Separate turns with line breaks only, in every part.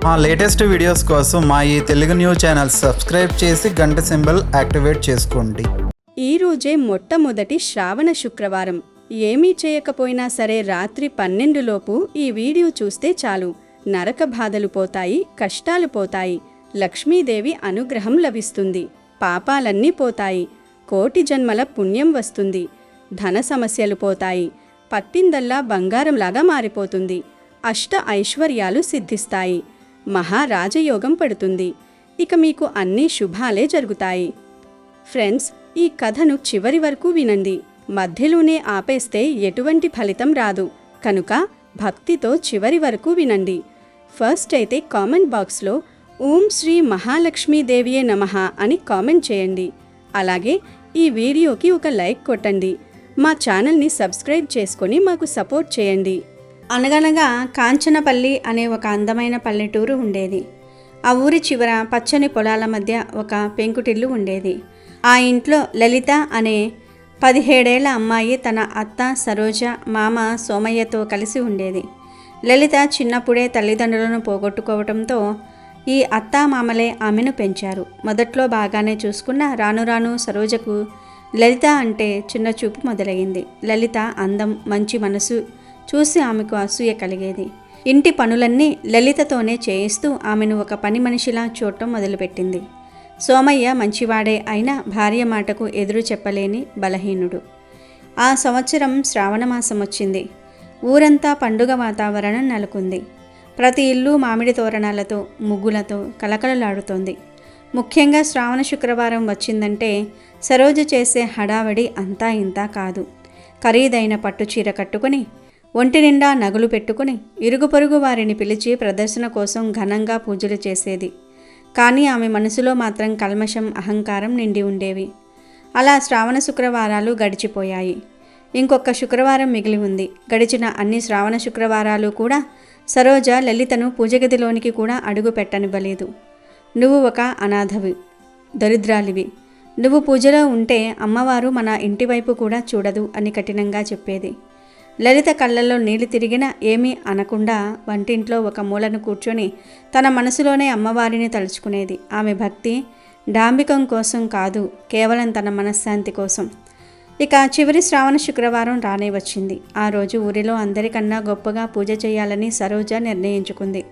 మా latest videos కోసం మా ఈ తెలుగు న్యూస్ ఛానల్ సబ్స్క్రైబ్ చేసి గంట సింబల్ యాక్టివేట్ చేసుకోండి.
ఈ రోజే మొట్టమొదటి శ్రావణ శుక్రవారం. ఏమీ చేయకపోయినా సరే రాత్రి 12 లోపు ఈ వీడియో చూస్తే చాలు. నరక బాధలు పోతాయి, కష్టాలు పోతాయి, లక్ష్మీదేవి అనుగ్రహం లభిస్తుంది, పాపాలన్నీ పోతాయి, కోటి జన్మల పుణ్యం వస్తుంది, ధన సమస్యలు పోతాయి, పట్టిందల్లా బంగారంలాగా మారిపోతుంది, అష్ట ఐశ్వర్యాలు సిద్ధిస్తాయి, మహారాజయోగం పడుతుంది. ఇక మీకు అన్ని శుభాలే జరుగుతాయి. ఫ్రెండ్స్, ఈ కథను చివరి వరకు వినండి. మధ్యలోనే ఆపేస్తే ఎటువంటి ఫలితం రాదు. కనుక భక్తితో చివరి వరకు వినండి. ఫస్ట్ అయితే కామెంట్ బాక్స్లో ఓం శ్రీ మహాలక్ష్మీదేవియే నమః అని కామెంట్ చేయండి. అలాగే ఈ వీడియోకి ఒక లైక్ కొట్టండి. మా ఛానల్ని సబ్స్క్రైబ్ చేసుకొని మాకు సపోర్ట్ చేయండి. అనగనగా కాంచనపల్లి అనే ఒక అందమైన పల్లెటూరు ఉండేది. ఆ ఊరి చివర పచ్చని పొలాల మధ్య ఒక పెంకుటిల్లు ఉండేది. ఆ ఇంట్లో లలిత అనే 17 ఏళ్ల అమ్మాయి తన అత్త సరోజ, మామ సోమయ్యతో కలిసి ఉండేది. లలిత చిన్నప్పుడే తల్లిదండ్రులను పోగొట్టుకోవడంతో ఈ అత్త మామలే ఆమెను పెంచారు. మొదట్లో బాగానే చూసుకున్న రాను రాను సరోజకు లలిత అంటే చిన్న చూపు మొదలయ్యింది. లలిత అందం, మంచి మనసు చూసి ఆమెకు అసూయ కలిగేది. ఇంటి పనులన్నీ లలితతోనే చేయిస్తూ ఆమెను ఒక పని మనిషిలా చూడటం మొదలుపెట్టింది. సోమయ్య మంచివాడే అయినా భార్య మాటకు ఎదురు చెప్పలేని బలహీనుడు. ఆ సంవత్సరం శ్రావణమాసం వచ్చింది. ఊరంతా పండుగ వాతావరణం నెలకొంది. ప్రతి ఇల్లు మామిడి తోరణాలతో, ముగ్గులతో కలకలలాడుతోంది. ముఖ్యంగా శ్రావణ శుక్రవారం వచ్చిందంటే సరోజ చేసే హడావడి అంతా ఇంతా కాదు. ఖరీదైన పట్టుచీర కట్టుకుని, ఒంటి నిండా నగలు పెట్టుకుని, ఇరుగు పొరుగు వారిని పిలిచి ప్రదర్శన కోసం ఘనంగా పూజలు చేసేది. కానీ ఆమె మనసులో మాత్రం కల్మషం, అహంకారం నిండి ఉండేవి. అలా శ్రావణ శుక్రవారాలు గడిచిపోయాయి. ఇంకొక శుక్రవారం మిగిలి ఉంది. గడిచిన అన్ని శ్రావణ శుక్రవారాలు కూడా సరోజ లలితను పూజగదిలోనికి కూడా అడుగు పెట్టనివ్వలేదు. నువ్వు ఒక అనాథవి, దరిద్రాలివి, నువ్వు పూజలో ఉంటే అమ్మవారు మన ఇంటి వైపు కూడా చూడదు అని కఠినంగా చెప్పేది. లలిత కళ్ళల్లో నీళ్లు తిరిగినా ఏమీ అనకుండా వంటింట్లో ఒక మూలను కూర్చొని తన మనసులోనే అమ్మవారిని తలుచుకునేది. ఆమె భక్తి డాంబికం కోసం కాదు, కేవలం తన మనశ్శాంతి కోసం. ఇక చివరి శ్రావణ శుక్రవారం రానే వచ్చింది. ఆ రోజు ఊరిలో అందరికన్నా గొప్పగా పూజ చేయాలని సరోజ నిర్ణయించుకుంది.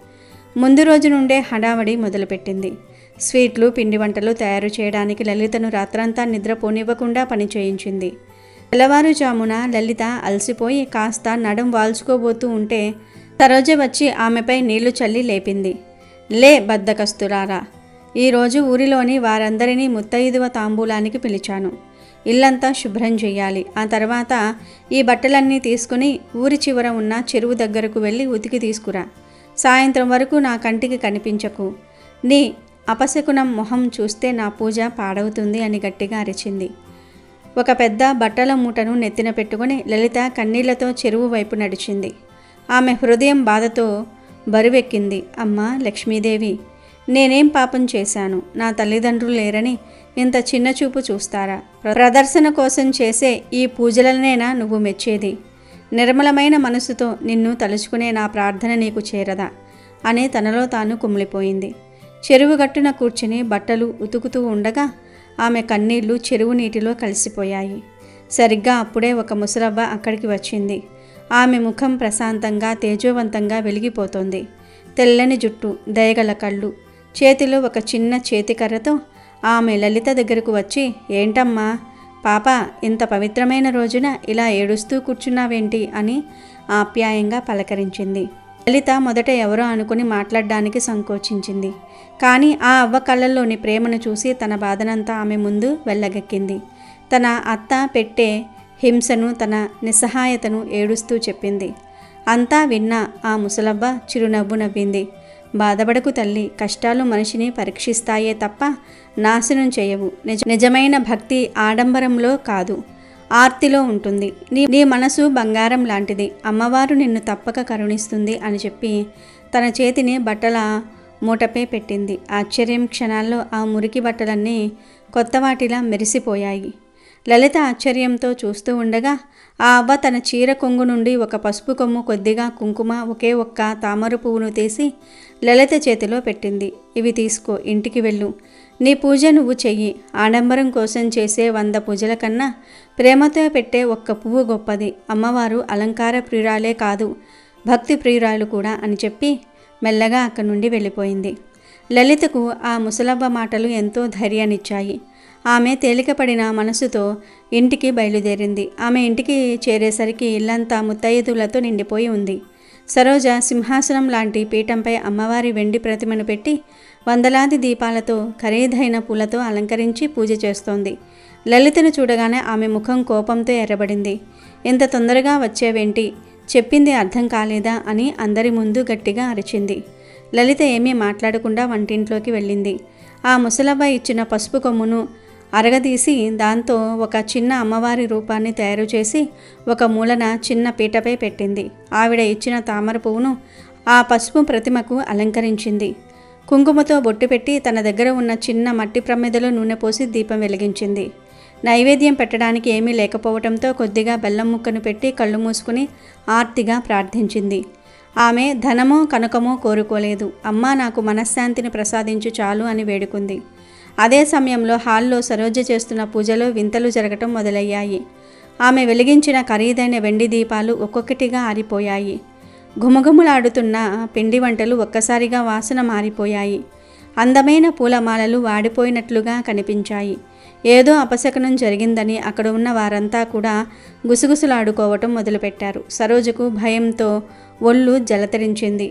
ముందు రోజు నుండే హడావడి మొదలుపెట్టింది. స్వీట్లు, పిండి వంటలు తయారు చేయడానికి లలితను రాత్రంతా నిద్రపోనివ్వకుండా పని చేయించింది. తెల్లవారుజామున లలిత అలసిపోయి కాస్త నడుం వాల్చుకోబోతూ ఉంటే సరోజ వచ్చి ఆమెపై నీళ్లు చల్లి లేపింది. లే బద్ధకస్తురారా, ఈరోజు ఊరిలోని వారందరినీ ముత్తైదువ తాంబూలానికి పిలిచాను. ఇల్లంతా శుభ్రం చెయ్యాలి. ఆ తర్వాత ఈ బట్టలన్నీ తీసుకుని ఊరి చివర ఉన్న చెరువు దగ్గరకు వెళ్ళి ఉతికి తీసుకురా. సాయంత్రం వరకు నా కంటికి కనిపించకు. నీ అపశకునం మొహం చూస్తే నా పూజ పాడవుతుంది అని గట్టిగా అరిచింది. ఒక పెద్ద బట్టల మూటను నెత్తిన పెట్టుకుని లలిత కన్నీళ్లతో చెరువు వైపు నడిచింది. ఆమె హృదయం బాధతో బరువెక్కింది. అమ్మా లక్ష్మీదేవి, నేనేం పాపం చేశాను? నా తల్లిదండ్రులు లేరని ఇంత చిన్న చూపు చూస్తారా? ప్రదర్శన కోసం చేసే ఈ పూజలనేనా నువ్వు మెచ్చేది? నిర్మలమైన మనసుతో నిన్ను తలుచుకునే నా ప్రార్థన నీకు చేరదా అని తనలో తాను కుమిలిపోయింది. చెరువు గట్టున కూర్చుని బట్టలు ఉతుకుతూ ఉండగా ఆమె కన్నీళ్లు చెరువు నీటిలో కలిసిపోయాయి. సరిగ్గా అప్పుడే ఒక ముసలవ్వ అక్కడికి వచ్చింది. ఆమె ముఖం ప్రశాంతంగా, తేజోవంతంగా వెలిగిపోతోంది. తెల్లని జుట్టు, దయగల కళ్ళు, చేతిలో ఒక చిన్న చేతికర్రతో ఆమె లలిత దగ్గరకు వచ్చి, ఏంటమ్మా పాప, ఇంత పవిత్రమైన రోజున ఇలా ఏడుస్తూ కూర్చున్నావేంటి అని ఆప్యాయంగా పలకరించింది. లలిత మొదట ఎవరో అనుకుని మాట్లాడడానికి సంకోచించింది. కానీ ఆ అవ్వ కళ్ళల్లోని ప్రేమను చూసి తన బాధనంతా ఆమె ముందు వెళ్ళగక్కింది. తన అత్త పెట్టే హింసను, తన నిస్సహాయతను ఏడుస్తూ చెప్పింది. అంతా విన్న ఆ ముసలవ్వ చిరునవ్వు నవ్వింది. బాధపడకు తల్లి, కష్టాలు మనిషిని పరీక్షిస్తాయే తప్ప నాశనం చేయవు. నిజమైన భక్తి ఆడంబరంలో కాదు, ఆర్తిలో ఉంటుంది. నీ మనసు బంగారం లాంటిది, అమ్మవారు నిన్ను తప్పక కరుణిస్తుంది అని చెప్పి తన చేతిని బట్టల మూటపై పెట్టింది. ఆశ్చర్యం క్షణాల్లో ఆ మురికి బట్టలన్నీ కొత్త వాటిలా మెరిసిపోయాయి. లలిత ఆశ్చర్యంతో చూస్తూ ఉండగా ఆ అవ్వ తన చీర కొంగు నుండి ఒక పసుపు కొమ్ము, కొద్దిగా కుంకుమ, ఒకే ఒక్క తామర పువ్వును తీసి లలిత చేతిలో పెట్టింది. ఇవి తీసుకో, ఇంటికి వెళ్ళు. నీ పూజ నువ్వు చెయ్యి. ఆడంబరం కోసం చేసే 100 పూజల కన్నా ప్రేమతో పెట్టే ఒక్క పువ్వు గొప్పది. అమ్మవారు అలంకార ప్రియురాలే కాదు, భక్తి ప్రియురాలు కూడా అని చెప్పి మెల్లగా అక్కడి నుండి వెళ్ళిపోయింది. లలితకు ఆ ముసలవ్వ మాటలు ఎంతో ధైర్యాన్నిచ్చాయి. ఆమె తేలికపడిన మనసుతో ఇంటికి బయలుదేరింది. ఆమె ఇంటికి చేరేసరికి ఇల్లంతా ముత్తైదువులతో నిండిపోయి ఉంది. సరోజ సింహాసనం లాంటి పీఠంపై అమ్మవారి వెండి ప్రతిమను పెట్టి వందలాది దీపాలతో, ఖరీదైన పూలతో అలంకరించి పూజ చేస్తోంది. లలితను చూడగానే ఆమె ముఖం కోపంతో ఎర్రబడింది. ఎంత తొందరగా వచ్చేవేంటి? చెప్పింది అర్థం కాలేదా అని అందరి ముందు గట్టిగా అరిచింది. లలిత ఏమీ మాట్లాడకుండా వంటింట్లోకి వెళ్ళింది. ఆ ముసలవ్వ ఇచ్చిన పసుపు కొమ్మును అరగదీసి దాంతో ఒక చిన్న అమ్మవారి రూపాన్ని తయారు చేసి ఒక మూలన చిన్న పీటపై పెట్టింది. ఆవిడ ఇచ్చిన తామర పువ్వును ఆ పసుపు ప్రతిమకు అలంకరించింది. కుంకుమతో బొట్టు పెట్టి తన దగ్గర ఉన్న చిన్న మట్టి ప్రమిదలో నూనె పోసి దీపం వెలిగించింది. నైవేద్యం పెట్టడానికి ఏమీ లేకపోవడంతో కొద్దిగా బెల్లం ముక్కను పెట్టి కళ్ళు మూసుకుని ఆర్తిగా ప్రార్థించింది. ఆమె ధనమో కనకమో కోరుకోలేదు. అమ్మా, నాకు మనశ్శాంతిని ప్రసాదించు చాలు అని వేడుకుంది. అదే సమయంలో హాల్లో సరోజ చేస్తున్న పూజలో వింతలు జరగటం మొదలయ్యాయి. ఆమె వెలిగించిన ఖరీదైన వెండి దీపాలు ఒక్కొక్కటిగా ఆరిపోయాయి. ఘుమఘుమలాడుతున్న పిండి వంటలు ఒక్కసారిగా వాసన మారిపోయాయి. అందమైన పూలమాలలు వాడిపోయినట్లుగా కనిపించాయి. ఏదో అపశకనం జరిగిందని అక్కడ ఉన్న వారంతా కూడా గుసగుసలాడుకోవటం మొదలుపెట్టారు. సరోజకు భయంతో ఒళ్ళు జలతరించింది.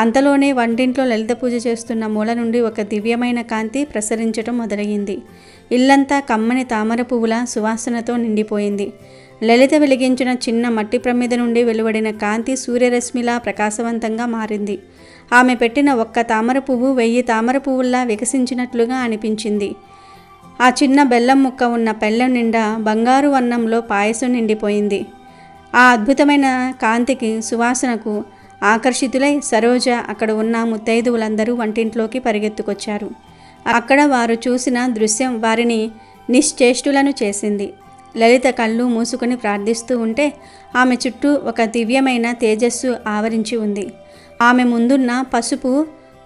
అంతలోనే వంటింట్లో లలిత పూజ చేస్తున్న మూల నుండి ఒక దివ్యమైన కాంతి ప్రసరించటం మొదలయ్యింది. ఇల్లంతా కమ్మని తామర పువ్వుల సువాసనతో నిండిపోయింది. లలిత వెలిగించిన చిన్న మట్టి ప్రమిద నుండి వెలువడిన కాంతి సూర్యరశ్మిలా ప్రకాశవంతంగా మారింది. ఆమె పెట్టిన ఒక్క తామర పువ్వు 1000 తామర పువ్వుల్లా వికసించినట్లుగా అనిపించింది. ఆ చిన్న బెల్లం ముక్క ఉన్న పళ్ళెం నిండా బంగారు వర్ణంలో పాయసం నిండిపోయింది. ఆ అద్భుతమైన కాంతికి, సువాసనకు ఆకర్షితులై సరోజ, అక్కడ ఉన్న ముత్తైదువులందరూ వంటింట్లోకి పరిగెత్తుకొచ్చారు. అక్కడ వారు చూసిన దృశ్యం వారిని నిశ్చేష్టులను చేసింది. లలిత కళ్ళు మూసుకొని ప్రార్థిస్తూ ఉంటే ఆమె చుట్టూ ఒక దివ్యమైన తేజస్సు ఆవరించి ఉంది. ఆమె ముందున్న పసుపు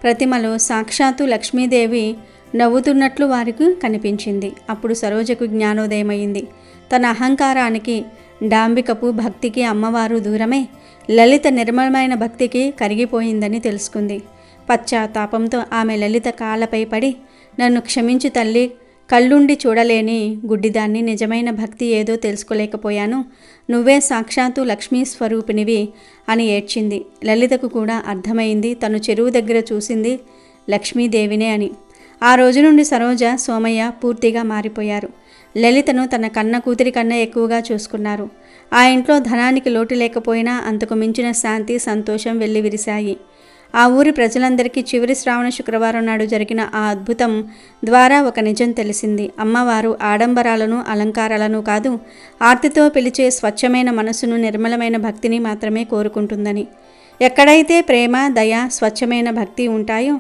ప్రతిమలో సాక్షాత్తు లక్ష్మీదేవి నవ్వుతున్నట్లు వారికి కనిపించింది. అప్పుడు సరోజకు జ్ఞానోదయమైంది. తన అహంకారానికి, డాంబికపు భక్తికి అమ్మవారు దూరమై లలిత నిర్మలమైన భక్తికి కరిగిపోయిందని తెలుసుకుంది. పశ్చాత్తాపంతో ఆమె లలిత కాళ్ళపై పడి, నన్ను క్షమించు తల్లి, కళ్ళుండి చూడలేని గుడ్డిదాన్ని, నిజమైన భక్తి ఏదో తెలుసుకోలేకపోయాను, నువ్వే సాక్షాత్తు లక్ష్మీ స్వరూపినివి అని ఏడ్చింది. లలితకు కూడా అర్థమైంది తను చెరువు దగ్గర చూసింది లక్ష్మీదేవినే అని. ఆ రోజు నుండి సరోజ, సోమయ్య పూర్తిగా మారిపోయారు. లలితను తన కన్న కూతురి కన్నా ఎక్కువగా చూసుకున్నారు. ఆ ఇంట్లో ధనానికి లోటు లేకపోయినా అంతకు మించిన శాంతి, సంతోషం వెల్లివిరిశాయి. ఆ ఊరి ప్రజలందరికీ చివరి శ్రావణ శుక్రవారం నాడు జరిగిన ఆ అద్భుతం ద్వారా ఒక నిజం తెలిసింది. అమ్మవారు ఆడంబరాలను, అలంకారాలను కాదు, ఆర్తితో పిలిచే స్వచ్ఛమైన మనసును, నిర్మలమైన భక్తిని మాత్రమే కోరుకుంటుందని. ఎక్కడైతే ప్రేమ, దయ, స్వచ్ఛమైన భక్తి ఉంటాయో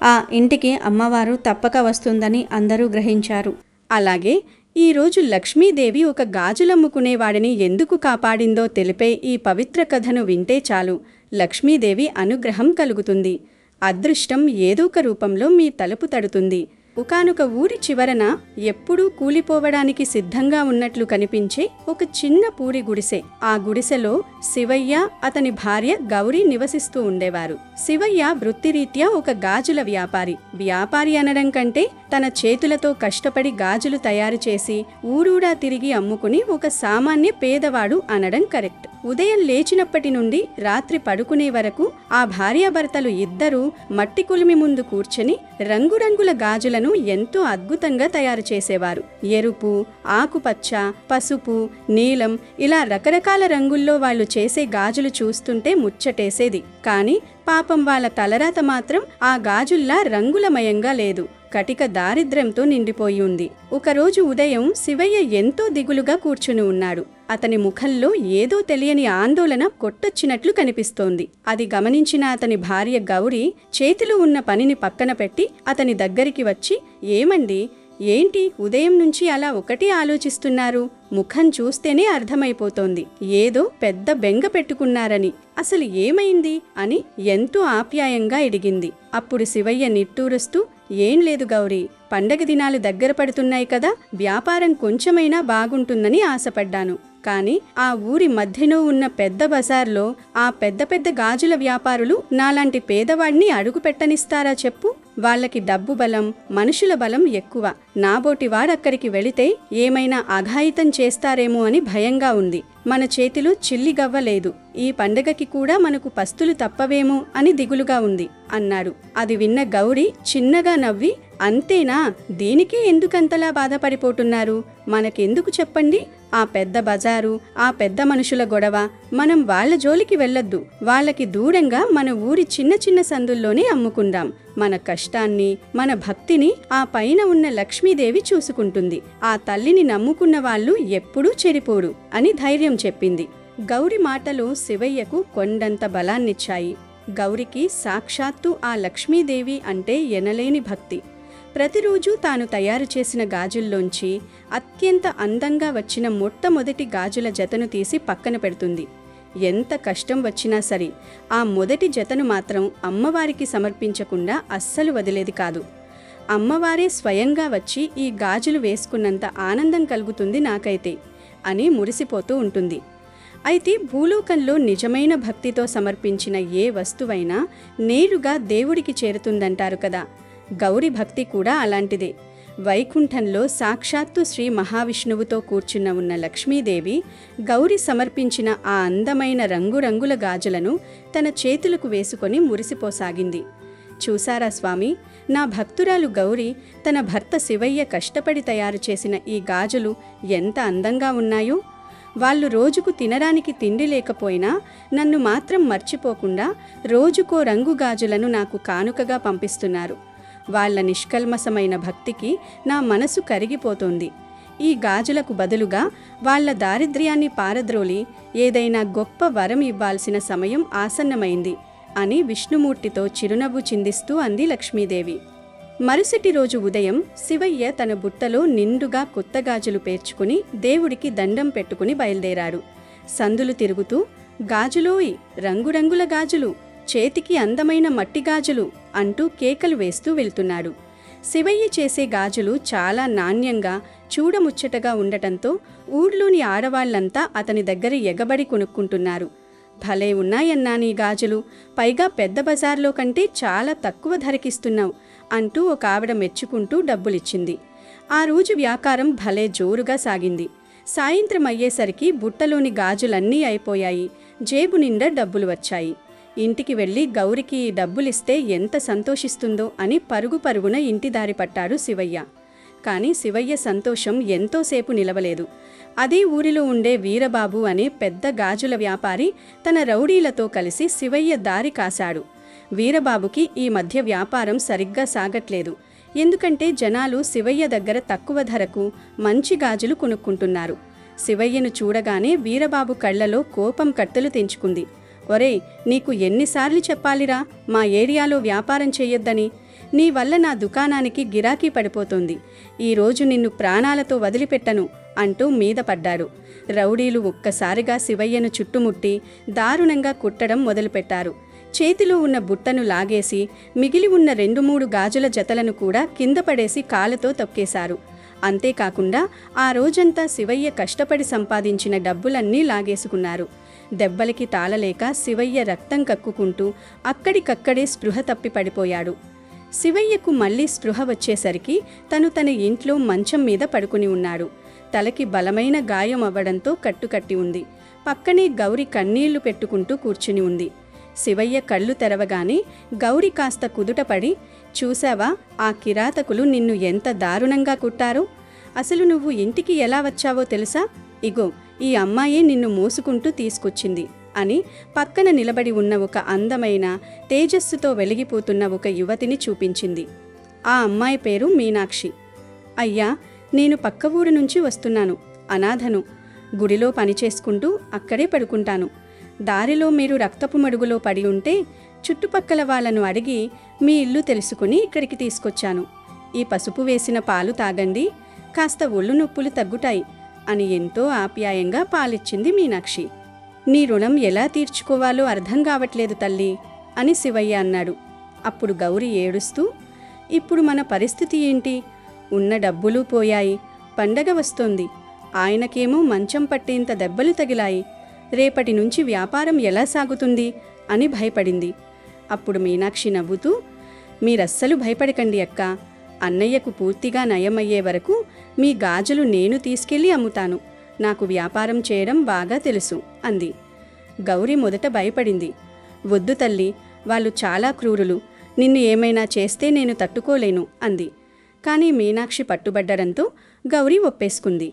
ఆ ఇంటికి అమ్మవారు తప్పక వస్తుందని అందరూ గ్రహించారు. అలాగే ఈరోజు లక్ష్మీదేవి ఒక గాజులమ్ముకునేవాడిని ఎందుకు కాపాడిందో తెలిపే ఈ పవిత్ర కథను వింటే చాలు, లక్ష్మీదేవి అనుగ్రహం కలుగుతుంది. అదృష్టం ఏదో ఒక రూపంలో మీ తలుపు తడుతుంది. ఒకానొక ఊరి చివరన ఎప్పుడూ కూలిపోవడానికి సిద్ధంగా ఉన్నట్లు కనిపించే ఒక చిన్న పూరి గుడిసె. ఆ గుడిసెలో శివయ్య, అతని భార్య గౌరీ నివసిస్తూ ఉండేవారు. శివయ్య వృత్తిరీత్యా ఒక గాజుల వ్యాపారి. వ్యాపారి అనడం కంటే తన చేతులతో కష్టపడి గాజులు తయారు చేసి ఊరూడా తిరిగి అమ్ముకుని ఒక సామాన్య పేదవాడు అనడం కరెక్ట్. ఉదయం లేచినప్పటి నుండి రాత్రి పడుకునే వరకు ఆ భార్యాభర్తలు ఇద్దరూ మట్టి కులిమి ముందు కూర్చొని రంగురంగుల గాజులను ఎంతో అద్భుతంగా తయారు చేసేవారు. ఎరుపు, ఆకుపచ్చ, పసుపు, నీలం ఇలా రకరకాల రంగుల్లో వాళ్ళు చేసే గాజులు చూస్తుంటే ముచ్చటేసేది. కానీ పాపం వాళ్ళ తలరాత మాత్రం ఆ గాజుల్లా రంగులమయంగా లేదు, కటిక దారిద్ర్యంతో నిండిపోయి ఉంది. ఒకరోజు ఉదయం శివయ్య ఎంతో దిగులుగా కూర్చుని ఉన్నాడు. అతని ముఖంలో ఏదో తెలియని ఆందోళన కొట్టొచ్చినట్లు కనిపిస్తోంది. అది గమనించిన అతని భార్య గౌరి చేతిలో ఉన్న పనిని పక్కన పెట్టి అతని దగ్గరికి వచ్చి, ఏమండి, ఏంటి ఉదయం నుంచి అలా ఒకటి ఆలోచిస్తున్నారు? ముఖం చూస్తేనే అర్థమైపోతోంది ఏదో పెద్ద బెంగ పెట్టుకున్నారని. అసలు ఏమైంది అని ఎంతో ఆప్యాయంగా అడిగింది. అప్పుడు శివయ్య నిట్టూరుస్తూ, ఏం లేదు గౌరీ, పండగ దినాలు దగ్గర పడుతున్నాయి కదా, వ్యాపారం కొంచెమైనా బాగుంటుందని ఆశపడ్డాను. కాని ఆ ఊరి మధ్యలో ఉన్న పెద్ద బజార్లో ఆ పెద్ద పెద్ద గాజుల వ్యాపారులు నాలాంటి పేదవాడిని అడుగు పెట్టనిస్తారా చెప్పు? వాళ్ళకి డబ్బు బలం, మనుషుల బలం ఎక్కువ. నాబోటివాడక్కడికి వెళితే ఏమైనా అఘాయితం చేస్తారేమో అని భయంగా ఉంది. మన చేతిలో చిల్లిగవ్వలేదు. ఈ పండగకి కూడా మనకు పస్తులు తప్పవేమో అని దిగులుగా ఉంది అన్నాడు. అది విన్న గౌరీ చిన్నగా నవ్వి, అంతేనా, దీనికే ఎందుకంతలా బాధపడిపోతున్నారు? మనకెందుకు చెప్పండి? ఆ పెద్ద బజారు, ఆ పెద్ద మనుషుల గొడవ, మనం వాళ్ళ జోలికి వెళ్ళొద్దు. వాళ్ళకి దూరంగా మన ఊరి చిన్న చిన్న సందుల్లోనే అమ్ముకుందాం. మన కష్టాన్ని, మన భక్తిని ఆ పైన ఉన్న లక్ష్మీదేవి చూసుకుంటుంది. ఆ తల్లిని నమ్ముకున్న వాళ్ళు ఎప్పుడూ చెడిపోరు అని ధైర్యం చెప్పింది. గౌరి మాటలు శివయ్యకు కొండంత బలాన్నిచ్చాయి. గౌరికి సాక్షాత్తు ఆ లక్ష్మీదేవి అంటే ఎనలేని భక్తి. ప్రతిరోజు తాను తయారు చేసిన గాజుల్లోంచి అత్యంత అందంగా వచ్చిన మొట్టమొదటి గాజుల జతను తీసి పక్కన పెడుతుంది. ఎంత కష్టం వచ్చినా సరే ఆ మొదటి జతను మాత్రం అమ్మవారికి సమర్పించకుండా అస్సలు వదిలేది కాదు. అమ్మవారే స్వయంగా వచ్చి ఈ గాజులు వేసుకున్నంత ఆనందం కలుగుతుంది నాకైతే అని మురిసిపోతూ ఉంటుంది. అయితే భూలోకంలో నిజమైన భక్తితో సమర్పించిన ఏ వస్తువైనా నేరుగా దేవుడికి చేరుతుందంటారు కదా. గౌరి భక్తి కూడా అలాంటిదే. వైకుంఠంలో సాక్షాత్తు శ్రీ మహావిష్ణువుతో కూర్చున్న ఉన్న లక్ష్మీదేవి గౌరి సమర్పించిన ఆ అందమైన రంగురంగుల గాజులను తన చేతులకు వేసుకొని మురిసిపోసాగింది. చూసారా స్వామి, నా భక్తురాలు గౌరి తన భర్త శివయ్య కష్టపడి తయారు చేసిన ఈ గాజులు ఎంత అందంగా ఉన్నాయో. వాళ్ళు రోజుకు తినడానికి తిండి లేకపోయినా నన్ను మాత్రం మర్చిపోకుండా రోజుకో రంగు గాజులను నాకు కానుకగా పంపిస్తున్నారు. వాళ్ళ నిష్కల్మసమైన భక్తికి నా మనసు కరిగిపోతోంది. ఈ గాజులకు బదులుగా వాళ్ళ దారిద్ర్యాన్ని పారద్రోలి ఏదైనా గొప్ప వరం ఇవ్వాల్సిన సమయం ఆసన్నమైంది అని విష్ణుమూర్తితో చిరునవ్వు చిందిస్తూ అంది లక్ష్మీదేవి. మరుసటి రోజు ఉదయం శివయ్య తన బుట్టలో నిండుగా కొత్త గాజులు పేర్చుకుని దేవుడికి దండం పెట్టుకుని బయలుదేరాడు. సందులు తిరుగుతూ, గాజులోయ్, రంగురంగుల గాజులు, చేతికి అందమైన మట్టి గాజులు అంటూ కేకలు వేస్తూ వెళ్తున్నాడు. శివయ్య చేసే గాజులు చాలా నాణ్యంగా, చూడముచ్చటగా ఉండటంతో ఊర్లోని ఆడవాళ్లంతా అతని దగ్గర ఎగబడి కొనుక్కుంటున్నారు. భలే ఉన్నాయన్నా నీ గాజులు, పైగా పెద్ద బజార్లో కంటే చాలా తక్కువ ధరకిస్తున్నావు అంటూ ఒక ఆవిడ మెచ్చుకుంటూ డబ్బులిచ్చింది. ఆ రోజు వ్యాపారం భలే జోరుగా సాగింది. సాయంత్రం అయ్యేసరికి బుట్టలోని గాజులన్నీ అయిపోయాయి. జేబు నిండా డబ్బులు వచ్చాయి. ఇంటికి వెళ్ళి గౌరికి డబ్బులిస్తే ఎంత సంతోషిస్తుందో అని పరుగు పరుగున ఇంటి దారి పట్టాడు శివయ్య. కానీ శివయ్య సంతోషం ఎంతోసేపు నిలవలేదు. అదే ఊరిలో ఉండే వీరబాబు అనే పెద్ద గాజుల వ్యాపారి తన రౌడీలతో కలిసి శివయ్య దారి కాశాడు. వీరబాబుకి ఈ మధ్య వ్యాపారం సరిగ్గా సాగట్లేదు. ఎందుకంటే జనాలు శివయ్య దగ్గర తక్కువ ధరకు మంచి గాజులు కొనుక్కుంటున్నారు. శివయ్యను చూడగానే వీరబాబు కళ్లలో కోపం కట్టెలు తెంచుకుంది. ఒరేయ్, నీకు ఎన్నిసార్లు చెప్పాలిరా మా ఏరియాలో వ్యాపారం చెయ్యొద్దని? నీ వల్ల నా దుకాణానికి గిరాకీ పడిపోతుంది. ఈరోజు నిన్ను ప్రాణాలతో వదిలిపెట్టను అంటూ మీద పడ్డాడు. రౌడీలు ఒక్కసారిగా శివయ్యను చుట్టుముట్టి దారుణంగా కుట్టడం మొదలుపెట్టారు. చేతిలో ఉన్న బుట్టను లాగేసి మిగిలి ఉన్న 2-3 గాజుల జతలను కూడా కింద పడేసి కాళ్ళతో తొక్కేశారు. అంతేకాకుండా ఆ రోజంతా శివయ్య కష్టపడి సంపాదించిన డబ్బులన్నీ లాగేసుకున్నారు. దెబ్బలకి తాళలేక శివయ్య రక్తం కక్కుకుంటూ అక్కడికక్కడే స్పృహ తప్పి పడిపోయాడు. శివయ్యకు మళ్లీ స్పృహ వచ్చేసరికి తన ఇంట్లో మంచం మీద పడుకుని ఉన్నాడు. తలకి బలమైన గాయం అవ్వడంతో కట్టుకట్టి ఉంది. పక్కనే గౌరి కన్నీళ్లు పెట్టుకుంటూ కూర్చుని ఉంది. శివయ్య కళ్ళు తెరవగానే గౌరి కాస్త కుదుటపడి, చూశావా, ఆ కిరాతకులు నిన్ను ఎంత దారుణంగా కుట్టారో? అసలు నువ్వు ఇంటికి ఎలా వచ్చావో తెలుసా? ఇగో ఈ అమ్మాయే నిన్ను మోసుకుంటూ తీసుకొచ్చింది అని పక్కన నిలబడి ఉన్న ఒక అందమైన, తేజస్సుతో వెలిగిపోతున్న ఒక యువతిని చూపించింది. ఆ అమ్మాయి పేరు మీనాక్షి. అయ్యా, నేను పక్క ఊరు నుంచి వస్తున్నాను. అనాథను. గుడిలో పనిచేసుకుంటూ అక్కడే పడుకుంటాను. దారిలో మీరు రక్తపు మడుగులో పడి ఉంటే చుట్టుపక్కల వాళ్ళను అడిగి మీ ఇల్లు తెలుసుకుని ఇక్కడికి తీసుకొచ్చాను. ఈ పసుపు వేసిన పాలు తాగండి, కాస్త ఒళ్ళు నొప్పులు తగ్గుతాయి అని ఎంతో ఆప్యాయంగా పాలిచ్చింది మీనాక్షి. నీ రుణం ఎలా తీర్చుకోవాలో అర్థం కావట్లేదు తల్లి అని శివయ్య అన్నాడు. అప్పుడు గౌరి ఏడుస్తూ, ఇప్పుడు మన పరిస్థితి ఏంటి? ఉన్న డబ్బులు పోయాయి, పండగ వస్తోంది, ఆయనకేమో మంచం పట్టేంత దెబ్బలు తగిలాయి, రేపటి నుంచి వ్యాపారం ఎలా సాగుతుంది అని భయపడింది. అప్పుడు మీనాక్షి నవ్వుతూ, మీరస్సలు భయపడకండి అక్క, అన్నయ్యకు పూర్తిగా నయమయ్యే వరకు మీ గాజులు నేను తీసుకెళ్ళి అమ్ముతాను, నాకు వ్యాపారం చేయడం బాగా తెలుసు అంది. గౌరి మొదట భయపడింది. వద్దు తల్లి, వాళ్ళు చాలా క్రూరులు, నిన్ను ఏమైనా చేస్తే నేను తట్టుకోలేను అంది. కానీ మీనాక్షి పట్టుబడ్డడంతో గౌరి ఒప్పేసుకుంది.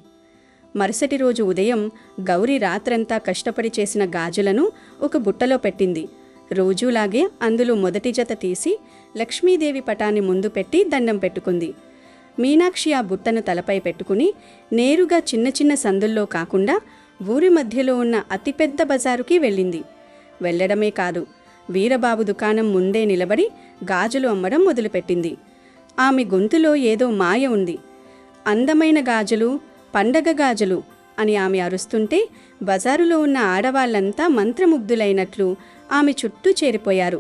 మరుసటి రోజు ఉదయం గౌరి రాత్రంతా కష్టపడి చేసిన గాజులను ఒక బుట్టలో పెట్టింది. రోజూలాగే అందులో మొదటి జత తీసి లక్ష్మీదేవి పటాన్ని ముందు పెట్టి దండం పెట్టుకుంది. మీనాక్షి ఆ బుట్టను తలపై పెట్టుకుని నేరుగా చిన్న చిన్న సందుల్లో కాకుండా ఊరి మధ్యలో ఉన్న అతిపెద్ద బజారుకి వెళ్ళింది. వెళ్ళడమే కాదు, వీరబాబు దుకాణం ముందే నిలబడి గాజులు అమ్మడం మొదలుపెట్టింది. ఆమె గొంతులో ఏదో మాయ ఉంది. అందమైన గాజులు, పండగ గాజులు అని ఆమె అరుస్తుంటే బజారులో ఉన్న ఆడవాళ్లంతా మంత్రముగ్ధులైనట్లు ఆమె చుట్టూ చేరిపోయారు.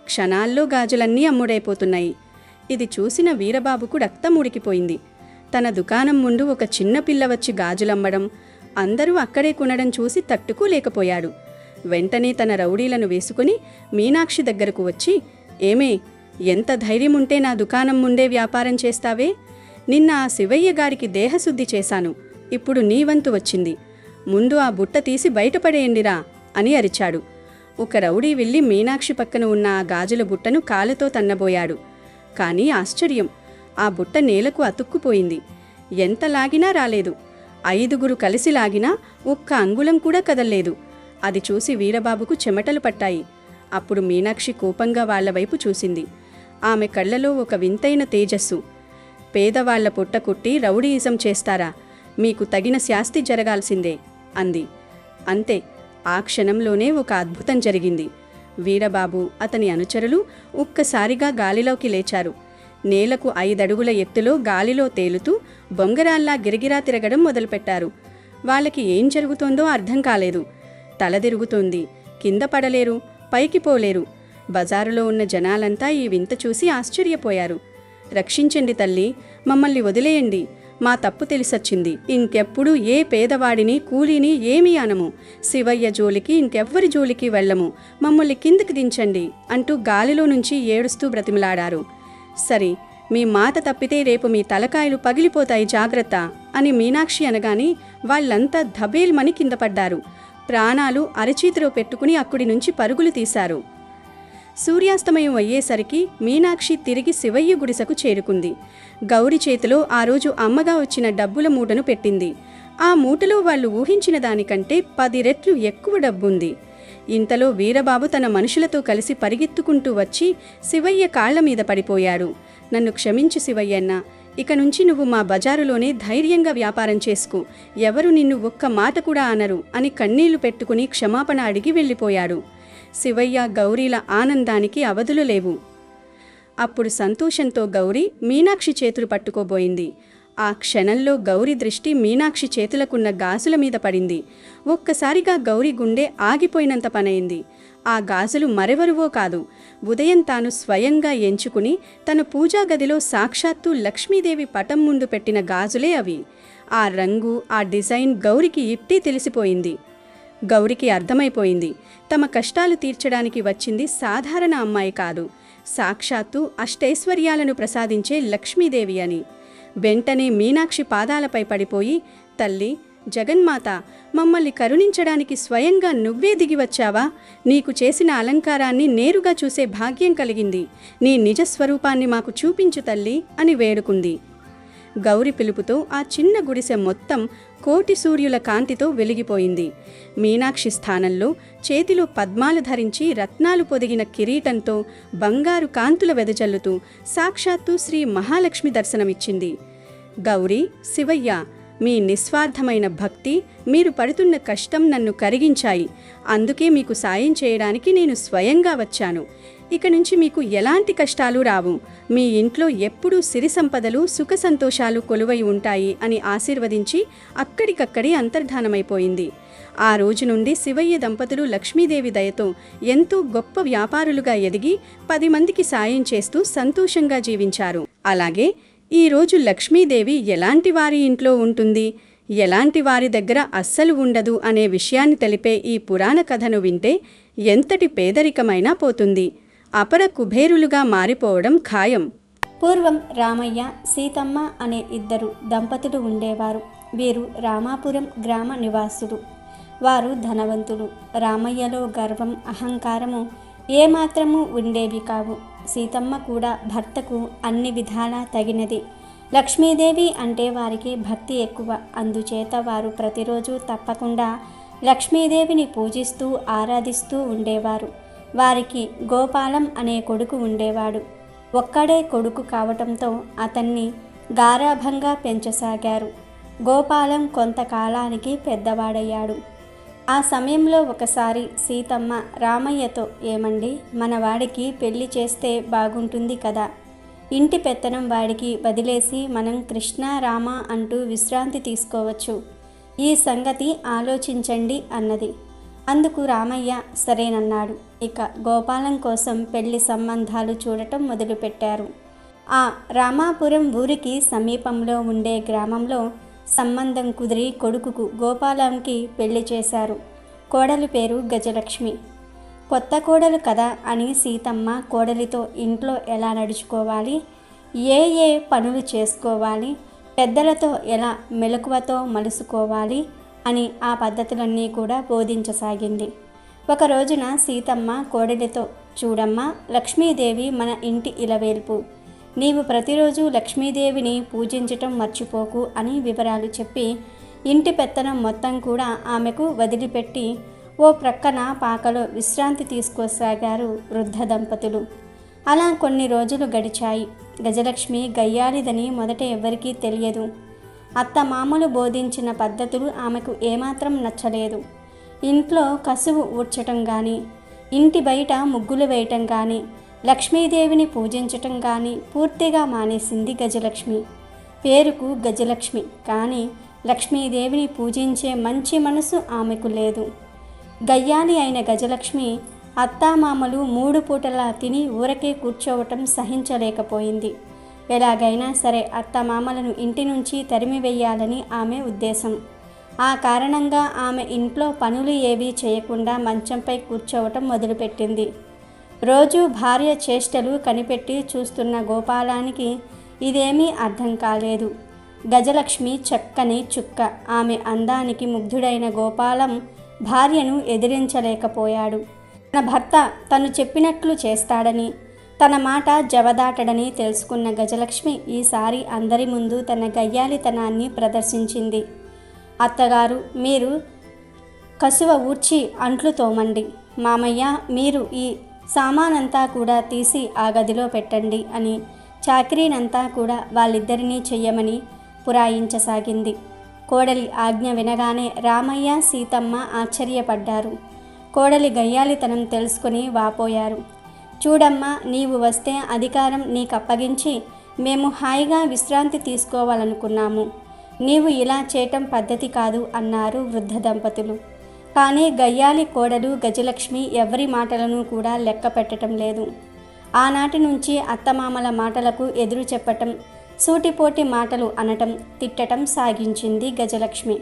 క్షణాల్లో గాజులన్నీ అమ్ముడైపోతున్నాయి. ఇది చూసిన వీరబాబుకు రక్తం ఉడికిపోయింది. తన దుకాణం ముందు ఒక చిన్న పిల్ల వచ్చి గాజులమ్మడం, అందరూ అక్కడే కొనడం చూసి తట్టుకోలేకపోయాడు. వెంటనే తన రౌడీలను వేసుకుని మీనాక్షి దగ్గరకు వచ్చి, ఏమే, ఎంత ధైర్యముంటే నా దుకాణం ముందే వ్యాపారం చేస్తావే? నిన్న ఆ శివయ్య గారికి దేహశుద్ధి చేశాను, ఇప్పుడు నీ వంతు వచ్చింది, ముందు ఆ బుట్ట తీసి బయటపడేయండిరా అని అరిచాడు. ఒక రౌడీ వెళ్ళి మీనాక్షి పక్కన ఉన్న ఆ గాజుల బుట్టను కాలుతో తన్నబోయాడు. కానీ ఆశ్చర్యం, ఆ బుట్ట నేలకు అతుక్కుపోయింది. ఎంత లాగినా రాలేదు. 5గురు కలిసి లాగినా ఒక్క అంగుళం కూడా కదల్లేదు. అది చూసి వీరబాబుకు చెమటలు పట్టాయి. అప్పుడు మీనాక్షి కోపంగా వాళ్లవైపు చూసింది. ఆమె కళ్లలో ఒక వింతైన తేజస్సు. పేదవాళ్ల పొట్ట కొట్టి రౌడీయిజం చేస్తారా? మీకు తగిన శాస్తి జరగాల్సిందే అంది. అంతే, ఆ క్షణంలోనే ఒక అద్భుతం జరిగింది. వీరబాబు, అతని అనుచరులు ఒక్కసారిగా గాలిలోకి లేచారు. నేలకు 5 అడుగుల ఎత్తులో గాలిలో తేలుతూ బొంగరాల్లా గిరగిరా తిరగడం మొదలుపెట్టారు. వాళ్ళకి ఏం జరుగుతోందో అర్థం కాలేదు. తలదిరుగుతోంది, కింద పడలేరు, పైకి పోలేరు. బజారులో ఉన్న జనాలంతా ఈ వింత చూసి ఆశ్చర్యపోయారు. రక్షించండి తల్లి, మమ్మల్ని వదిలేయండి, మా తప్పు తెలిసొచ్చింది, ఇంకెప్పుడు ఏ పేదవాడిని కూలీని ఏమీ అనము, శివయ్య జోలికి ఇంకెవ్వరి జోలికి వెళ్ళము, మమ్మల్ని కిందకి దించండి అంటూ గాలిలో నుంచి ఏడుస్తూ బ్రతిమలాడారు. సరే, మీ మాట తప్పితే రేపు మీ తలకాయలు పగిలిపోతాయి, జాగ్రత్త అని మీనాక్షి అనగాని వాళ్ళంతా ధబేల్మని కింద పడ్డారు. ప్రాణాలు అరచేతిలో పెట్టుకుని అక్కడి నుంచి పరుగులు తీశారు. సూర్యాస్తమయం అయ్యేసరికి మీనాక్షి తిరిగి శివయ్య గుడిసెకు చేరుకుంది. గౌరి చేతిలో ఆ రోజు అమ్మగా వచ్చిన డబ్బుల మూటను పెట్టింది. ఆ మూటలో వాళ్ళు ఊహించిన దానికంటే 10 రెట్లు ఎక్కువ డబ్బుంది. ఇంతలో వీరబాబు తన మనుషులతో కలిసి పరిగెత్తుకుంటూ వచ్చి శివయ్య కాళ్ల మీద పడిపోయాడు. నన్ను క్షమించు శివయ్యన్న, ఇక నుంచి నువ్వు మా బజారులోనే ధైర్యంగా వ్యాపారం చేసుకో, ఎవరు నిన్ను ఒక్క మాట కూడా అనరు అని కన్నీళ్లు పెట్టుకుని క్షమాపణ అడిగి వెళ్ళిపోయాడు. శివయ్య, గౌరీల ఆనందానికి అవధులు లేవు. అప్పుడు సంతోషంతో గౌరి మీనాక్షి చేతులు పట్టుకోబోయింది. ఆ క్షణంలో గౌరి దృష్టి మీనాక్షి చేతులకున్న గాజుల మీద పడింది. ఒక్కసారిగా గౌరి గుండె ఆగిపోయినంత పనైంది. ఆ గాజులు మరెవరువో కాదు, ఉదయం తాను స్వయంగా ఎంచుకుని తన పూజా గదిలో సాక్షాత్తు లక్ష్మీదేవి పటం ముందు పెట్టిన గాజులే అవి. ఆ రంగు, ఆ డిజైన్ గౌరికి ఇట్టే తెలిసిపోయింది. గౌరికి అర్థమైపోయింది, తమ కష్టాలు తీర్చడానికి వచ్చింది సాధారణ అమ్మాయి కాదు, సాక్షాత్తు అష్టైశ్వర్యాలను ప్రసాదించే లక్ష్మీదేవి అని. వెంటనే మీనాక్షి పాదాలపై పడిపోయి, తల్లి జగన్మాత, మమ్మల్ని కరుణించడానికి స్వయంగా నువ్వే దిగి వచ్చావా? నీకు చేసిన అలంకారాన్ని నేరుగా చూసే భాగ్యం కలిగింది, నీ నిజస్వరూపాన్ని మాకు చూపించు తల్లి అని వేడుకుంది. గౌరి పిలుపుతో ఆ చిన్న గుడిసె మొత్తం కోటి సూర్యుల కాంతితో వెలిగిపోయింది. మీనాక్షి స్థానంలో చేతిలో పద్మాలు ధరించి రత్నాలు పొదిగిన కిరీటంతో బంగారు కాంతుల వెదజల్లుతూ సాక్షాత్తు శ్రీ మహాలక్ష్మి దర్శనమిచ్చింది. గౌరీ, శివయ్య, మీ నిస్వార్థమైన భక్తి, మీరు పడుతున్న కష్టం నన్ను కరిగించాయి. అందుకే మీకు సాయం చేయడానికి నేను స్వయంగా వచ్చాను. ఇక నుంచి మీకు ఎలాంటి కష్టాలు రావు. మీ ఇంట్లో ఎప్పుడూ సిరి సంపదలు, సుఖ సంతోషాలు కొలువై ఉంటాయి అని ఆశీర్వదించి అక్కడికక్కడి అంతర్ధానమైపోయింది. ఆ రోజు నుండి శివయ్య దంపతులు లక్ష్మీదేవి దయతో ఎంతో గొప్ప వ్యాపారులుగా ఎదిగి 10 మందికి సాయం చేస్తూ సంతోషంగా జీవించారు. అలాగే ఈరోజు లక్ష్మీదేవి ఎలాంటి వారి ఇంట్లో ఉంటుంది, ఎలాంటి వారి దగ్గర అస్సలు ఉండదు అనే విషయాన్ని తెలిపే ఈ పురాణ కథను వింటే ఎంతటి పేదరికమైనా పోతుంది. అపర కుబేరులుగా మారిపోవడం ఖాయం.
పూర్వం రామయ్య, సీతమ్మ అనే 2 దంపతులు ఉండేవారు. వీరు రామాపురం గ్రామ నివాసులు. వారు ధనవంతులు. రామయ్యలో గర్వం, అహంకారము ఏమాత్రము ఉండేవి కావు. సీతమ్మ కూడా భర్తకు అన్ని విధాలా తగినది. లక్ష్మీదేవి అంటే వారికి భక్తి ఎక్కువ. అందుచేత వారు ప్రతిరోజు తప్పకుండా లక్ష్మీదేవిని పూజిస్తూ ఆరాధిస్తూ ఉండేవారు. వారికి గోపాలం అనే కొడుకు ఉండేవాడు. ఒక్కడే కొడుకు కావటంతో అతన్ని గారాభంగా పెంచసాగారు. గోపాలం కొంతకాలానికి పెద్దవాడయ్యాడు. ఆ సమయంలో ఒకసారి సీతమ్మ రామయ్యతో, ఏమండి, మనవాడికి పెళ్లి చేస్తే బాగుంటుంది కదా, ఇంటి పెత్తనం వాడికి వదిలేసి మనం కృష్ణ రామ అంటూ విశ్రాంతి తీసుకోవచ్చు. ఈ సంగతి ఆలోచించండి అన్నది. అందుకు రామయ్య సరేనన్నాడు. ఇక గోపాలం కోసం పెళ్లి సంబంధాలు చూడటం మొదలుపెట్టారు. ఆ రామాపురం ఊరికి సమీపంలో ఉండే గ్రామంలో సంబంధం కుదిరి కొడుకుకు గోపాలంకి పెళ్లి చేశారు. కోడలి పేరు గజలక్ష్మి. కొత్త కోడలు కదా అని సీతమ్మ కోడలితో ఇంట్లో ఎలా నడుచుకోవాలి, ఏ పనులు చేసుకోవాలి, పెద్దలతో ఎలా మెలకువతో మలుసుకోవాలి అని ఆ పద్ధతులన్నీ కూడా బోధించసాగింది. ఒక రోజున సీతమ్మ కోడలితో, చూడమ్మా, లక్ష్మీదేవి మన ఇంటి ఇలవేల్పు. నీవు ప్రతిరోజు లక్ష్మీదేవిని పూజించటం మర్చిపోకు అని వివరాలు చెప్పి ఇంటి పెత్తనం మొత్తం కూడా ఆమెకు వదిలిపెట్టి ఓ ప్రక్కన పాకలో విశ్రాంతి తీసుకోసాగారు వృద్ధ దంపతులు. అలా కొన్ని రోజులు గడిచాయి. గజలక్ష్మి గయ్యాలిదని మొదట ఎవరికీ తెలియదు. అత్తమామలు బోధించిన పద్ధతులు ఆమెకు ఏమాత్రం నచ్చలేదు. ఇంట్లో కసువు ఊడ్చటం కానీ, ఇంటి బయట ముగ్గులు వేయటం కానీ, లక్ష్మీదేవిని పూజించటం కానీ పూర్తిగా మానేసింది గజలక్ష్మి. పేరుకు గజలక్ష్మి, కానీ లక్ష్మీదేవిని పూజించే మంచి మనసు ఆమెకు లేదు. గయ్యాలి అయిన గజలక్ష్మి అత్తామామలు 3 పూటలా తిని ఊరకే కూర్చోవటం సహించలేకపోయింది. ఎలాగైనా సరే అత్తమామలను ఇంటి నుంచి తరిమివేయాలని ఆమె ఉద్దేశం. ఆ కారణంగా ఆమె ఇంట్లో పనులు ఏవీ చేయకుండా మంచంపై కూర్చోవటం మొదలుపెట్టింది. రోజు భార్య చేష్టలు కనిపెట్టి చూస్తున్న గోపాలానికి ఇదేమీ అర్థం కాలేదు. గజలక్ష్మి చక్కని చుక్క. ఆమె అందానికి ముగ్ధుడైన గోపాలం భార్యను ఎదిరించలేకపోయాడు. తన భర్త తను చెప్పినట్లు చేస్తాడని, తన మాట జవదాటడని తెలుసుకున్న గజలక్ష్మి ఈసారి అందరి ముందు తన గయ్యాలితనాన్ని ప్రదర్శించింది. అత్తగారు, మీరు కసువ ఊడ్చి అంట్లు తోమండి. మామయ్య, మీరు ఈ సామానంతా కూడా తీసి ఆ గదిలో పెట్టండి అని చాకరీనంతా కూడా వాళ్ళిద్దరినీ చెయ్యమని పురాయించసాగింది. కోడలి ఆజ్ఞ వినగానే రామయ్య, సీతమ్మ ఆశ్చర్యపడ్డారు. కోడలి గయ్యాలితనం తెలుసుకుని వాపోయారు. చూడమ్మా, నీవు వస్తే అధికారం నీకప్పగించి మేము హాయిగా విశ్రాంతి తీసుకోవాలనుకున్నాము. నీవు ఇలా చేయటం పద్ధతి కాదు అన్నారు వృద్ధ దంపతులు. కానీ గయ్యాలి కోడలు గజలక్ష్మి ఎవరి మాటలను కూడా లెక్క పెట్టడం లేదు. ఆనాటి నుంచి అత్తమామల మాటలకు ఎదురు చెప్పటం, సూటిపోటి మాటలు అనటం, తిట్టటం సాగించింది గజలక్ష్మి.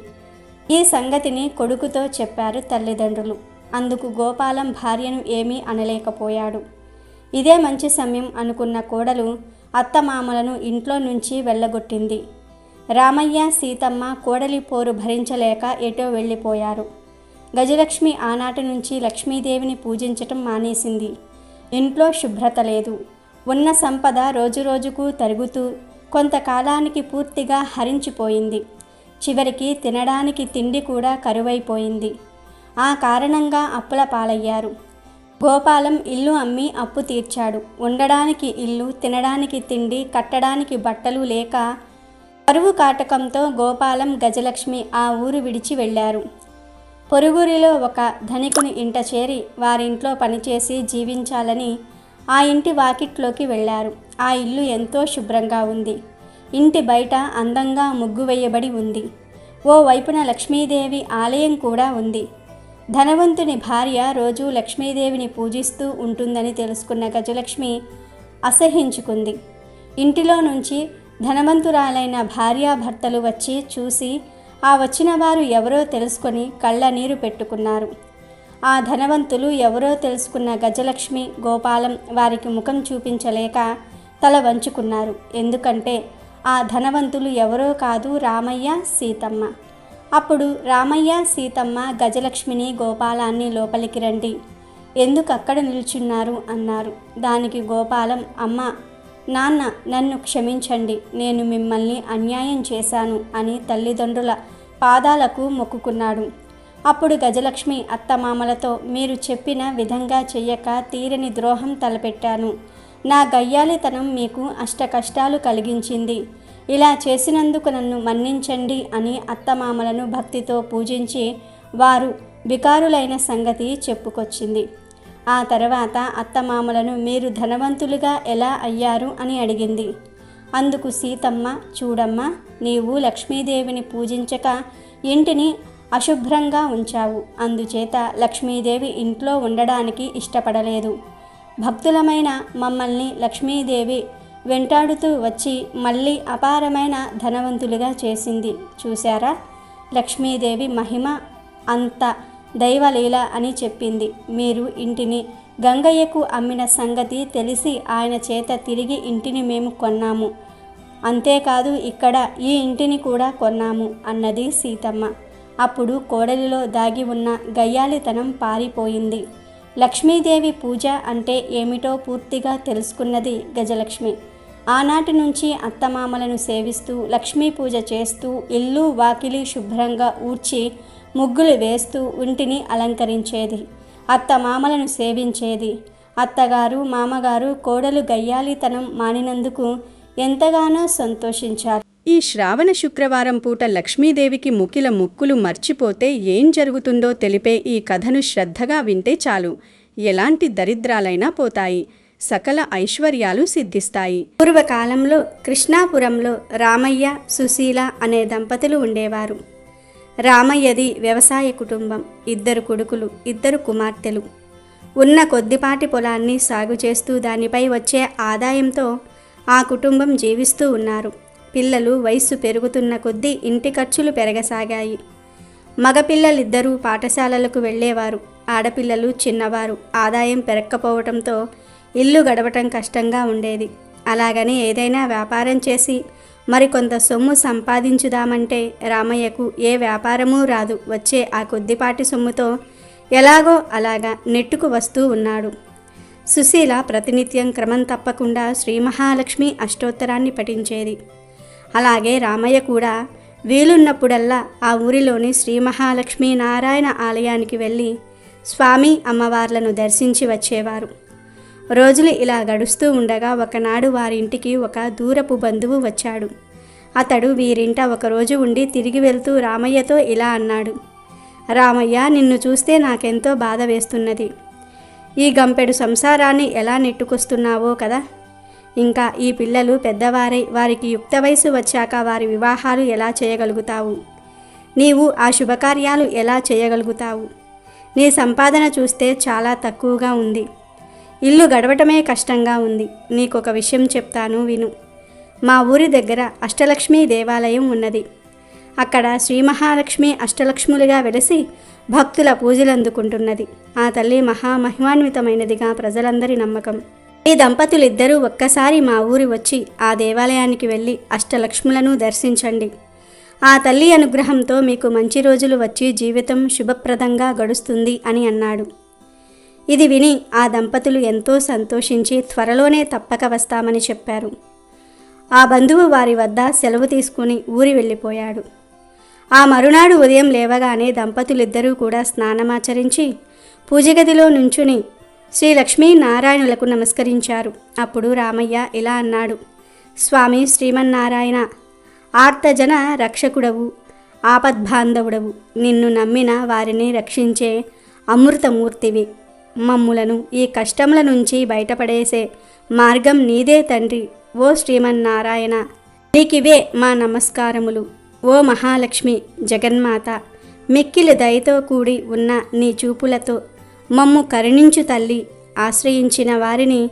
ఈ సంగతిని కొడుకుతో చెప్పారు తల్లిదండ్రులు. అందుకు గోపాలం భార్యను ఏమీ అనలేకపోయాడు. ఇదే మంచి సమయం అనుకున్న కోడలు అత్తమామలను ఇంట్లో నుంచి వెళ్ళగొట్టింది. రామయ్య, సీతమ్మ కోడలి పోరు భరించలేక ఎటో వెళ్ళిపోయారు. గజలక్ష్మి ఆనాటి నుంచి లక్ష్మీదేవిని పూజించటం మానేసింది. ఇంట్లో శుభ్రత లేదు. ఉన్న సంపద రోజురోజుకు తరుగుతూ కొంతకాలానికి పూర్తిగా హరించిపోయింది. చివరికి తినడానికి తిండి కూడా కరువైపోయింది. ఆ కారణంగా అప్పుల పాలయ్యారు. గోపాలం ఇల్లు అమ్మి అప్పు తీర్చాడు. ఉండడానికి ఇల్లు, తినడానికి తిండి, కట్టడానికి బట్టలు లేక కరువు కాటకంతో గోపాలం గజలక్ష్మి ఆ ఊరు విడిచి వెళ్ళారు. పొరుగురిలో ఒక ధనికుని ఇంట చేరి వారింట్లో పనిచేసి జీవించాలని ఆ ఇంటి వాకిట్లోకి వెళ్ళారు. ఆ ఇల్లు ఎంతో శుభ్రంగా ఉంది. ఇంటి బయట అందంగా ముగ్గు వేయబడి ఉంది. ఓ వైపున లక్ష్మీదేవి ఆలయం కూడా ఉంది. ధనవంతుని భార్య రోజూ లక్ష్మీదేవిని పూజిస్తూ ఉంటుందని తెలుసుకున్న గజలక్ష్మి అసహ్యించుకుంది. ఇంటిలో నుంచి ధనవంతురాలైన భార్యాభర్తలు వచ్చి చూసి ఆ వచ్చిన వారు ఎవరో తెలుసుకొని కళ్ళ నీరు పెట్టుకున్నారు. ఆ ధనవంతులు ఎవరో తెలుసుకున్న గజలక్ష్మి, గోపాలం వారికి ముఖం చూపించలేక తల వంచుకున్నారు. ఎందుకంటే ఆ ధనవంతులు ఎవరో కాదు, రామయ్య, సీతమ్మ. అప్పుడు రామయ్య, సీతమ్మ గజలక్ష్మిని, గోపాలాన్ని లోపలికి రండి, ఎందుకు అక్కడ నిల్చున్నారు అన్నారు. దానికి గోపాలం, అమ్మ, నాన్న, నన్ను క్షమించండి, నేను మిమ్మల్ని అన్యాయం చేశాను అని తల్లిదండ్రుల పాదాలకు మొక్కుకున్నాడు. అప్పుడు గజలక్ష్మి అత్తమామలతో, మీరు చెప్పిన విధంగా చెయ్యక తీరని ద్రోహం తలపెట్టాను. నా గయ్యాలితనం మీకు అష్ట కష్టాలు కలిగించింది. ఇలా చేసినందుకు నన్ను మన్నించండి అని అత్తమామలను భక్తితో పూజించి వారు బికారులైన సంగతి చెప్పుకొచ్చింది. ఆ తర్వాత అత్తమామలను మీరు ధనవంతులుగా ఎలా అయ్యారు అని అడిగింది. అందుకు సీతమ్మ, చూడమ్మా, నీవు లక్ష్మీదేవిని పూజించక ఇంటిని అశుభ్రంగా ఉంచావు. అందుచేత లక్ష్మీదేవి ఇంట్లో ఉండడానికి ఇష్టపడలేదు. భక్తులమైన మమ్మల్ని లక్ష్మీదేవి వెంటాడుతూ వచ్చి మళ్ళీ అపారమైన ధనవంతులుగా చేసింది. చూశారా, లక్ష్మీదేవి మహిమ అంత దైవలీల అని చెప్పింది. మీరు ఇంటిని గంగయ్యకు అమ్మిన సంగతి తెలిసి ఆయన చేత తిరిగి ఇంటిని మేము కొన్నాము. అంతేకాదు ఇక్కడ ఈ ఇంటిని కూడా కొన్నాము అన్నది సీతమ్మ. అప్పుడు కోడలిలో దాగి ఉన్న గయ్యాలితనం పారిపోయింది. లక్ష్మీదేవి పూజ అంటే ఏమిటో పూర్తిగా తెలుసుకున్నది గజలక్ష్మి. ఆనాటి నుంచి అత్తమామలను సేవిస్తూ లక్ష్మీ పూజ చేస్తూ ఇల్లు వాకిలి శుభ్రంగా ఊడ్చి ముగ్గులు వేస్తూ ఇంటిని అలంకరించేది. అత్తమామలను సేవించేది. అత్తగారు, మామగారు కోడలు గయ్యాలితనం మానినందుకు ఎంతగానో సంతోషించారు.
ఈ శ్రావణ శుక్రవారం పూట లక్ష్మీదేవికి ముకిల ముక్కులు మర్చిపోతే ఏం జరుగుతుందో తెలిపే ఈ కథను శ్రద్ధగా వింటే చాలు. ఎలాంటి దరిద్రాలైనా పోతాయి, సకల ఐశ్వర్యాలు సిద్ధిస్తాయి.
పూర్వకాలంలో కృష్ణాపురంలో రామయ్య, సుశీల అనే దంపతులు ఉండేవారు. రామయ్యది వ్యవసాయ కుటుంబం. 2 కొడుకులు, 2 కుమార్తెలు. ఉన్న కొద్దిపాటి పొలాన్ని సాగు చేస్తూ దానిపై వచ్చే ఆదాయంతో ఆ కుటుంబం జీవిస్తూ ఉన్నారు. పిల్లలు వయస్సు పెరుగుతున్న కొద్దీ ఇంటి ఖర్చులు పెరగసాగాయి. మగపిల్లలిద్దరూ పాఠశాలలకు వెళ్ళేవారు. ఆడపిల్లలు చిన్నవారు. ఆదాయం పెరక్కపోవటంతో ఇల్లు గడవటం కష్టంగా ఉండేది. అలాగని ఏదైనా వ్యాపారం చేసి మరికొంత సొమ్ము సంపాదించుదామంటే రామయ్యకు ఏ వ్యాపారమూ రాదు. వచ్చే ఆ కొద్దిపాటి సొమ్ముతో ఎలాగో అలాగా నెట్టుకు వస్తూ ఉన్నాడు. సుశీల ప్రతినిత్యం క్రమం తప్పకుండా శ్రీ మహాలక్ష్మి అష్టోత్తరాన్ని పఠించేది. అలాగే రామయ్య కూడా వీలున్నప్పుడల్లా ఆ ఊరిలోని శ్రీ మహాలక్ష్మి నారాయణ ఆలయానికి వెళ్ళి స్వామి, అమ్మవార్లను దర్శించి వచ్చేవారు. రోజులు ఇలా గడుస్తూ ఉండగా ఒకనాడు వారింటికి ఒక దూరపు బంధువు వచ్చాడు. అతడు వీరింట ఒకరోజు ఉండి తిరిగి వెళ్తూ రామయ్యతో ఇలా అన్నాడు. రామయ్య, నిన్ను చూస్తే నాకెంతో బాధ వేస్తున్నది. ఈ గంపెడు సంసారాన్ని ఎలా నెట్టుకొస్తున్నావో కదా. ఇంకా ఈ పిల్లలు పెద్దవారై వారికి యుక్త వయసు వచ్చాక వారి వివాహాలు ఎలా చేయగలుగుతావు? నీవు ఆ శుభకార్యాలు ఎలా చేయగలుగుతావు? నీ సంపాదన చూస్తే చాలా తక్కువగా ఉంది. ఇల్లు గడవటమే కష్టంగా ఉంది. నీకొక విషయం చెప్తాను, విను. మా ఊరి దగ్గర అష్టలక్ష్మి దేవాలయం ఉన్నది. అక్కడ శ్రీ మహాలక్ష్మి అష్టలక్ష్ములుగా వెలిసి భక్తుల పూజలు అందుకుంటున్నది. ఆ తల్లి మహామహిమాన్వితమైనదిగా ప్రజలందరి నమ్మకం. ఈ దంపతులిద్దరూ ఒక్కసారి మా ఊరి వచ్చి ఆ దేవాలయానికి వెళ్ళి అష్టలక్ష్ములను దర్శించండి. ఆ తల్లి అనుగ్రహంతో మీకు మంచి రోజులు వచ్చి జీవితం శుభప్రదంగా గడుస్తుంది అని అన్నాడు. ఇది విని ఆ దంపతులు ఎంతో సంతోషించి త్వరలోనే తప్పక వస్తామని చెప్పారు. ఆ బంధువు వారి వద్ద సెలవు తీసుకుని ఊరి వెళ్ళిపోయాడు. ఆ మరునాడు ఉదయం లేవగానే దంపతులిద్దరూ కూడా స్నానమాచరించి పూజగదిలో నుంచుని శ్రీ లక్ష్మీ నారాయణులకు నమస్కరించారు. అప్పుడు రామయ్య ఇలా అన్నాడు. స్వామి శ్రీమన్నారాయణ, ఆర్తజన రక్షకుడవు, ఆపద్బాంధవుడవు. నిన్ను నమ్మిన వారిని రక్షించే అమృతమూర్తివి. మమ్ములను ఈ కష్టముల నుంచి బయటపడేసే మార్గం నీదే తండ్రి. ఓ శ్రీమన్నారాయణ, నీకివే మా నమస్కారములు. ఓ మహాలక్ష్మి జగన్మాత, మిక్కిలి దయతో కూడి ఉన్న నీ చూపులతో మమ్ము కరుణించు తల్లి. ఆశ్రయించిన వారిని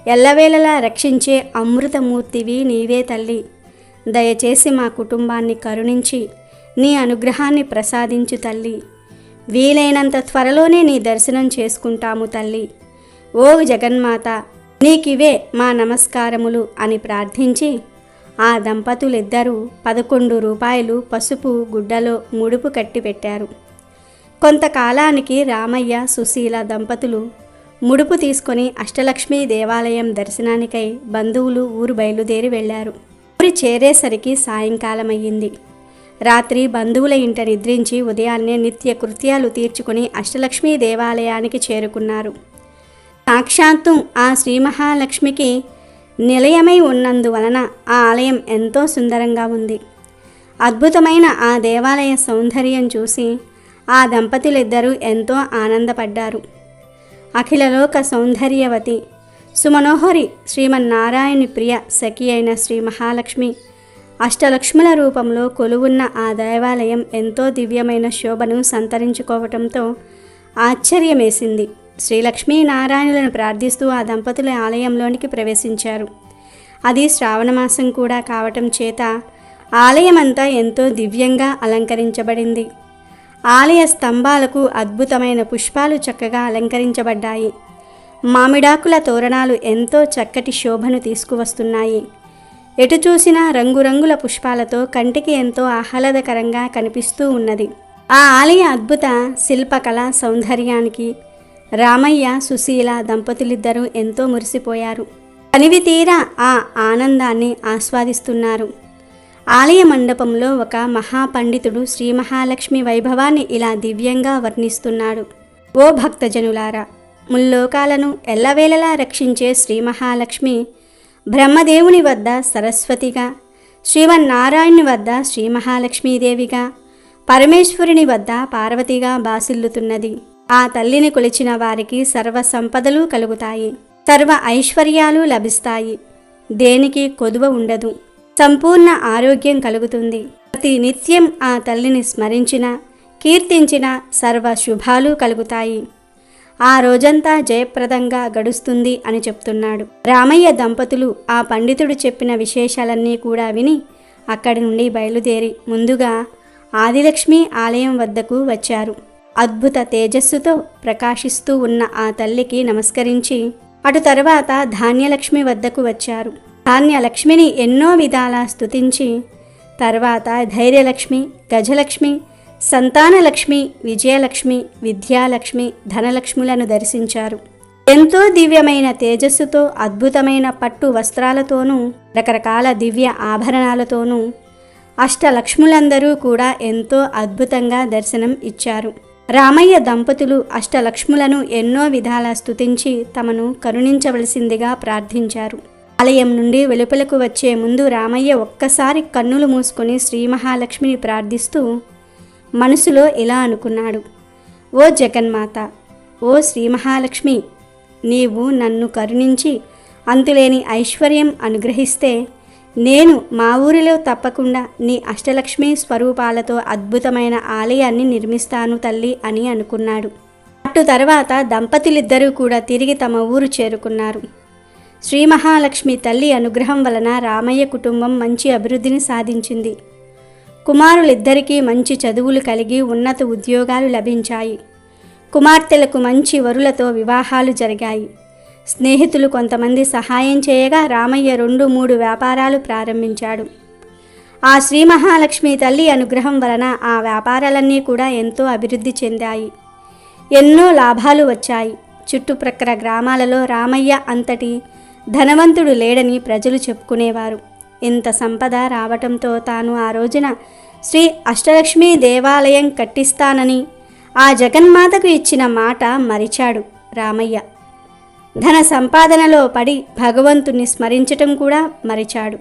ఎల్లవేళలా రక్షించే అమృతమూర్తివి నీవే తల్లి. దయచేసి మా కుటుంబాన్ని కరుణించి నీ అనుగ్రహాన్ని ప్రసాదించు తల్లి. వీలైనంత త్వరలోనే నీ దర్శనం చేసుకుంటాము తల్లి. ఓ జగన్మాత, నీకివే మా నమస్కారములు అని ప్రార్థించి ఆ దంపతులిద్దరూ 11 రూపాయలు పసుపు గుడ్డలో ముడుపు కట్టి పెట్టారు. కొంతకాలానికి రామయ్య, సుశీల దంపతులు ముడుపు తీసుకొని అష్టలక్ష్మి దేవాలయం దర్శనానికై బంధువులు ఊరు బయలుదేరి వెళ్లారు. ఊరి చేరేసరికి సాయంకాలమయ్యింది. రాత్రి బంధువుల ఇంట నిద్రించి ఉదయాన్నే నిత్య కృత్యాలు తీర్చుకుని అష్టలక్ష్మి దేవాలయానికి చేరుకున్నారు. సాక్షాత్తు ఆ శ్రీ మహాలక్ష్మికి నిలయమై ఉన్నందువలన ఆ ఆలయం ఎంతో సుందరంగా ఉంది. అద్భుతమైన ఆ దేవాలయ సౌందర్యం చూసి ఆ దంపతులిద్దరూ ఎంతో ఆనందపడ్డారు. అఖిలలోక సౌందర్యవతి సుమనోహరి శ్రీమన్నారాయణి ప్రియ సఖి అయిన శ్రీ మహాలక్ష్మి అష్టలక్ష్ముల రూపంలో కొలువున్న ఆ దేవాలయం ఎంతో దివ్యమైన శోభను సంతరించుకోవటంతో ఆశ్చర్యమేసింది. శ్రీలక్ష్మీనారాయణులను ప్రార్థిస్తూ ఆ దంపతుల ఆలయంలోనికి ప్రవేశించారు. అది శ్రావణమాసం కూడా కావటం చేత ఆలయమంతా ఎంతో దివ్యంగా అలంకరించబడింది. ఆలయ స్తంభాలకు అద్భుతమైన పుష్పాలు చక్కగా అలంకరించబడ్డాయి. మామిడాకుల తోరణాలు ఎంతో చక్కటి శోభను తీసుకువస్తున్నాయి. ఎటు చూసినా రంగురంగుల పుష్పాలతో కంటికి ఎంతో ఆహ్లాదకరంగా కనిపిస్తూ ఉన్నది. ఆ ఆలయ అద్భుత శిల్పకళ సౌందర్యానికి రామయ్య, సుశీల దంపతులిద్దరూ ఎంతో మురిసిపోయారు. కనివి తీరా ఆ ఆనందాన్ని ఆస్వాదిస్తున్నారు. ఆలయ మండపంలో ఒక మహాపండితుడు శ్రీ మహాలక్ష్మి వైభవాన్ని ఇలా దివ్యంగా వర్ణిస్తున్నాడు. ఓ భక్తజనులారా, ముల్లోకాలను ఎల్లవేళలా రక్షించే శ్రీ మహాలక్ష్మి బ్రహ్మదేవుని వద్ద సరస్వతిగా, శ్రీమన్నారాయణుని వద్ద శ్రీ మహాలక్ష్మీదేవిగా, పరమేశ్వరుని వద్ద పార్వతిగా బాసిల్లుతున్నది. ఆ తల్లిని కొలిచిన వారికి సర్వ సంపదలు కలుగుతాయి, సర్వ ఐశ్వర్యాలు లభిస్తాయి, దేనికి కొదువ ఉండదు, సంపూర్ణ ఆరోగ్యం కలుగుతుంది. ప్రతి నిత్యం ఆ తల్లిని స్మరించిన, కీర్తించిన సర్వ శుభాలు కలుగుతాయి. ఆ రోజంతా జయప్రదంగా గడుస్తుంది అని చెప్తున్నాడు. రామయ్య దంపతులు ఆ పండితుడు చెప్పిన విశేషాలన్నీ కూడా విని అక్కడి నుండి బయలుదేరి ముందుగా ఆదిలక్ష్మి ఆలయం వద్దకు వచ్చారు. అద్భుత తేజస్సుతో ప్రకాశిస్తూ ఉన్న ఆ తల్లికి నమస్కరించి అటు తర్వాత ధాన్యలక్ష్మి వద్దకు వచ్చారు. ధాన్యలక్ష్మిని ఎన్నో విధాలా స్తుతించి తర్వాత ధైర్యలక్ష్మి, గజలక్ష్మి, సంతానలక్ష్మి, విజయలక్ష్మి, విద్యాలక్ష్మి, ధనలక్ష్ములను దర్శించారు. ఎంతో దివ్యమైన తేజస్సుతో అద్భుతమైన పట్టు వస్త్రాలతోనూ రకరకాల దివ్య ఆభరణాలతోనూ అష్టలక్ష్ములందరూ కూడా ఎంతో అద్భుతంగా దర్శనం ఇచ్చారు. రామయ్య దంపతులు అష్టలక్ష్ములను ఎన్నో విధాలా స్తుతించి తమను కరుణించవలసిందిగా ప్రార్థించారు. ఆలయం నుండి వెలుపలకు వచ్చే ముందు రామయ్య ఒక్కసారి కన్నులు మూసుకొని శ్రీ మహాలక్ష్మిని ప్రార్థిస్తూ మనసులో ఇలా అనుకున్నాడు. ఓ జగన్మాత, ఓ శ్రీ మహాలక్ష్మి, నీవు నన్ను కరుణించి అంతులేని ఐశ్వర్యం అనుగ్రహిస్తే నేను మా ఊరిలో తప్పకుండా నీ అష్టలక్ష్మి స్వరూపాలతో అద్భుతమైన ఆలయాన్ని నిర్మిస్తాను తల్లి అని అనుకున్నాడు. అటు తర్వాత దంపతులిద్దరూ కూడా తిరిగి తమ ఊరు చేరుకున్నారు. శ్రీ మహాలక్ష్మి తల్లి అనుగ్రహం వలన రామయ్య కుటుంబం మంచి అభివృద్ధిని సాధించింది. కుమారులిద్దరికీ మంచి చదువులు కలిగి ఉన్నత ఉద్యోగాలు లభించాయి. కుమార్తెలకు మంచి వరులతో వివాహాలు జరిగాయి. స్నేహితులు కొంతమంది సహాయం చేయగా రామయ్య 2-3 వ్యాపారాలు ప్రారంభించాడు. ఆ శ్రీ మహాలక్ష్మి తల్లి అనుగ్రహం వలన ఆ వ్యాపారాలన్నీ కూడా ఎంతో అభివృద్ధి చెందాయి. ఎన్నో లాభాలు వచ్చాయి. చుట్టుప్రక్కల గ్రామాలలో రామయ్య అంతటి ధనవంతుడు లేడని ప్రజలు చెప్పుకునేవారు. ఇంత సంపద రావటంతో తాను ఆ రోజున శ్రీ అష్టలక్ష్మి దేవాలయం కట్టిస్తానని ఆ జగన్మాతకు ఇచ్చిన మాట మరిచాడు రామయ్య. ధన సంపాదనలో పడి భగవంతుణ్ణి స్మరించటం కూడా మరిచాడు.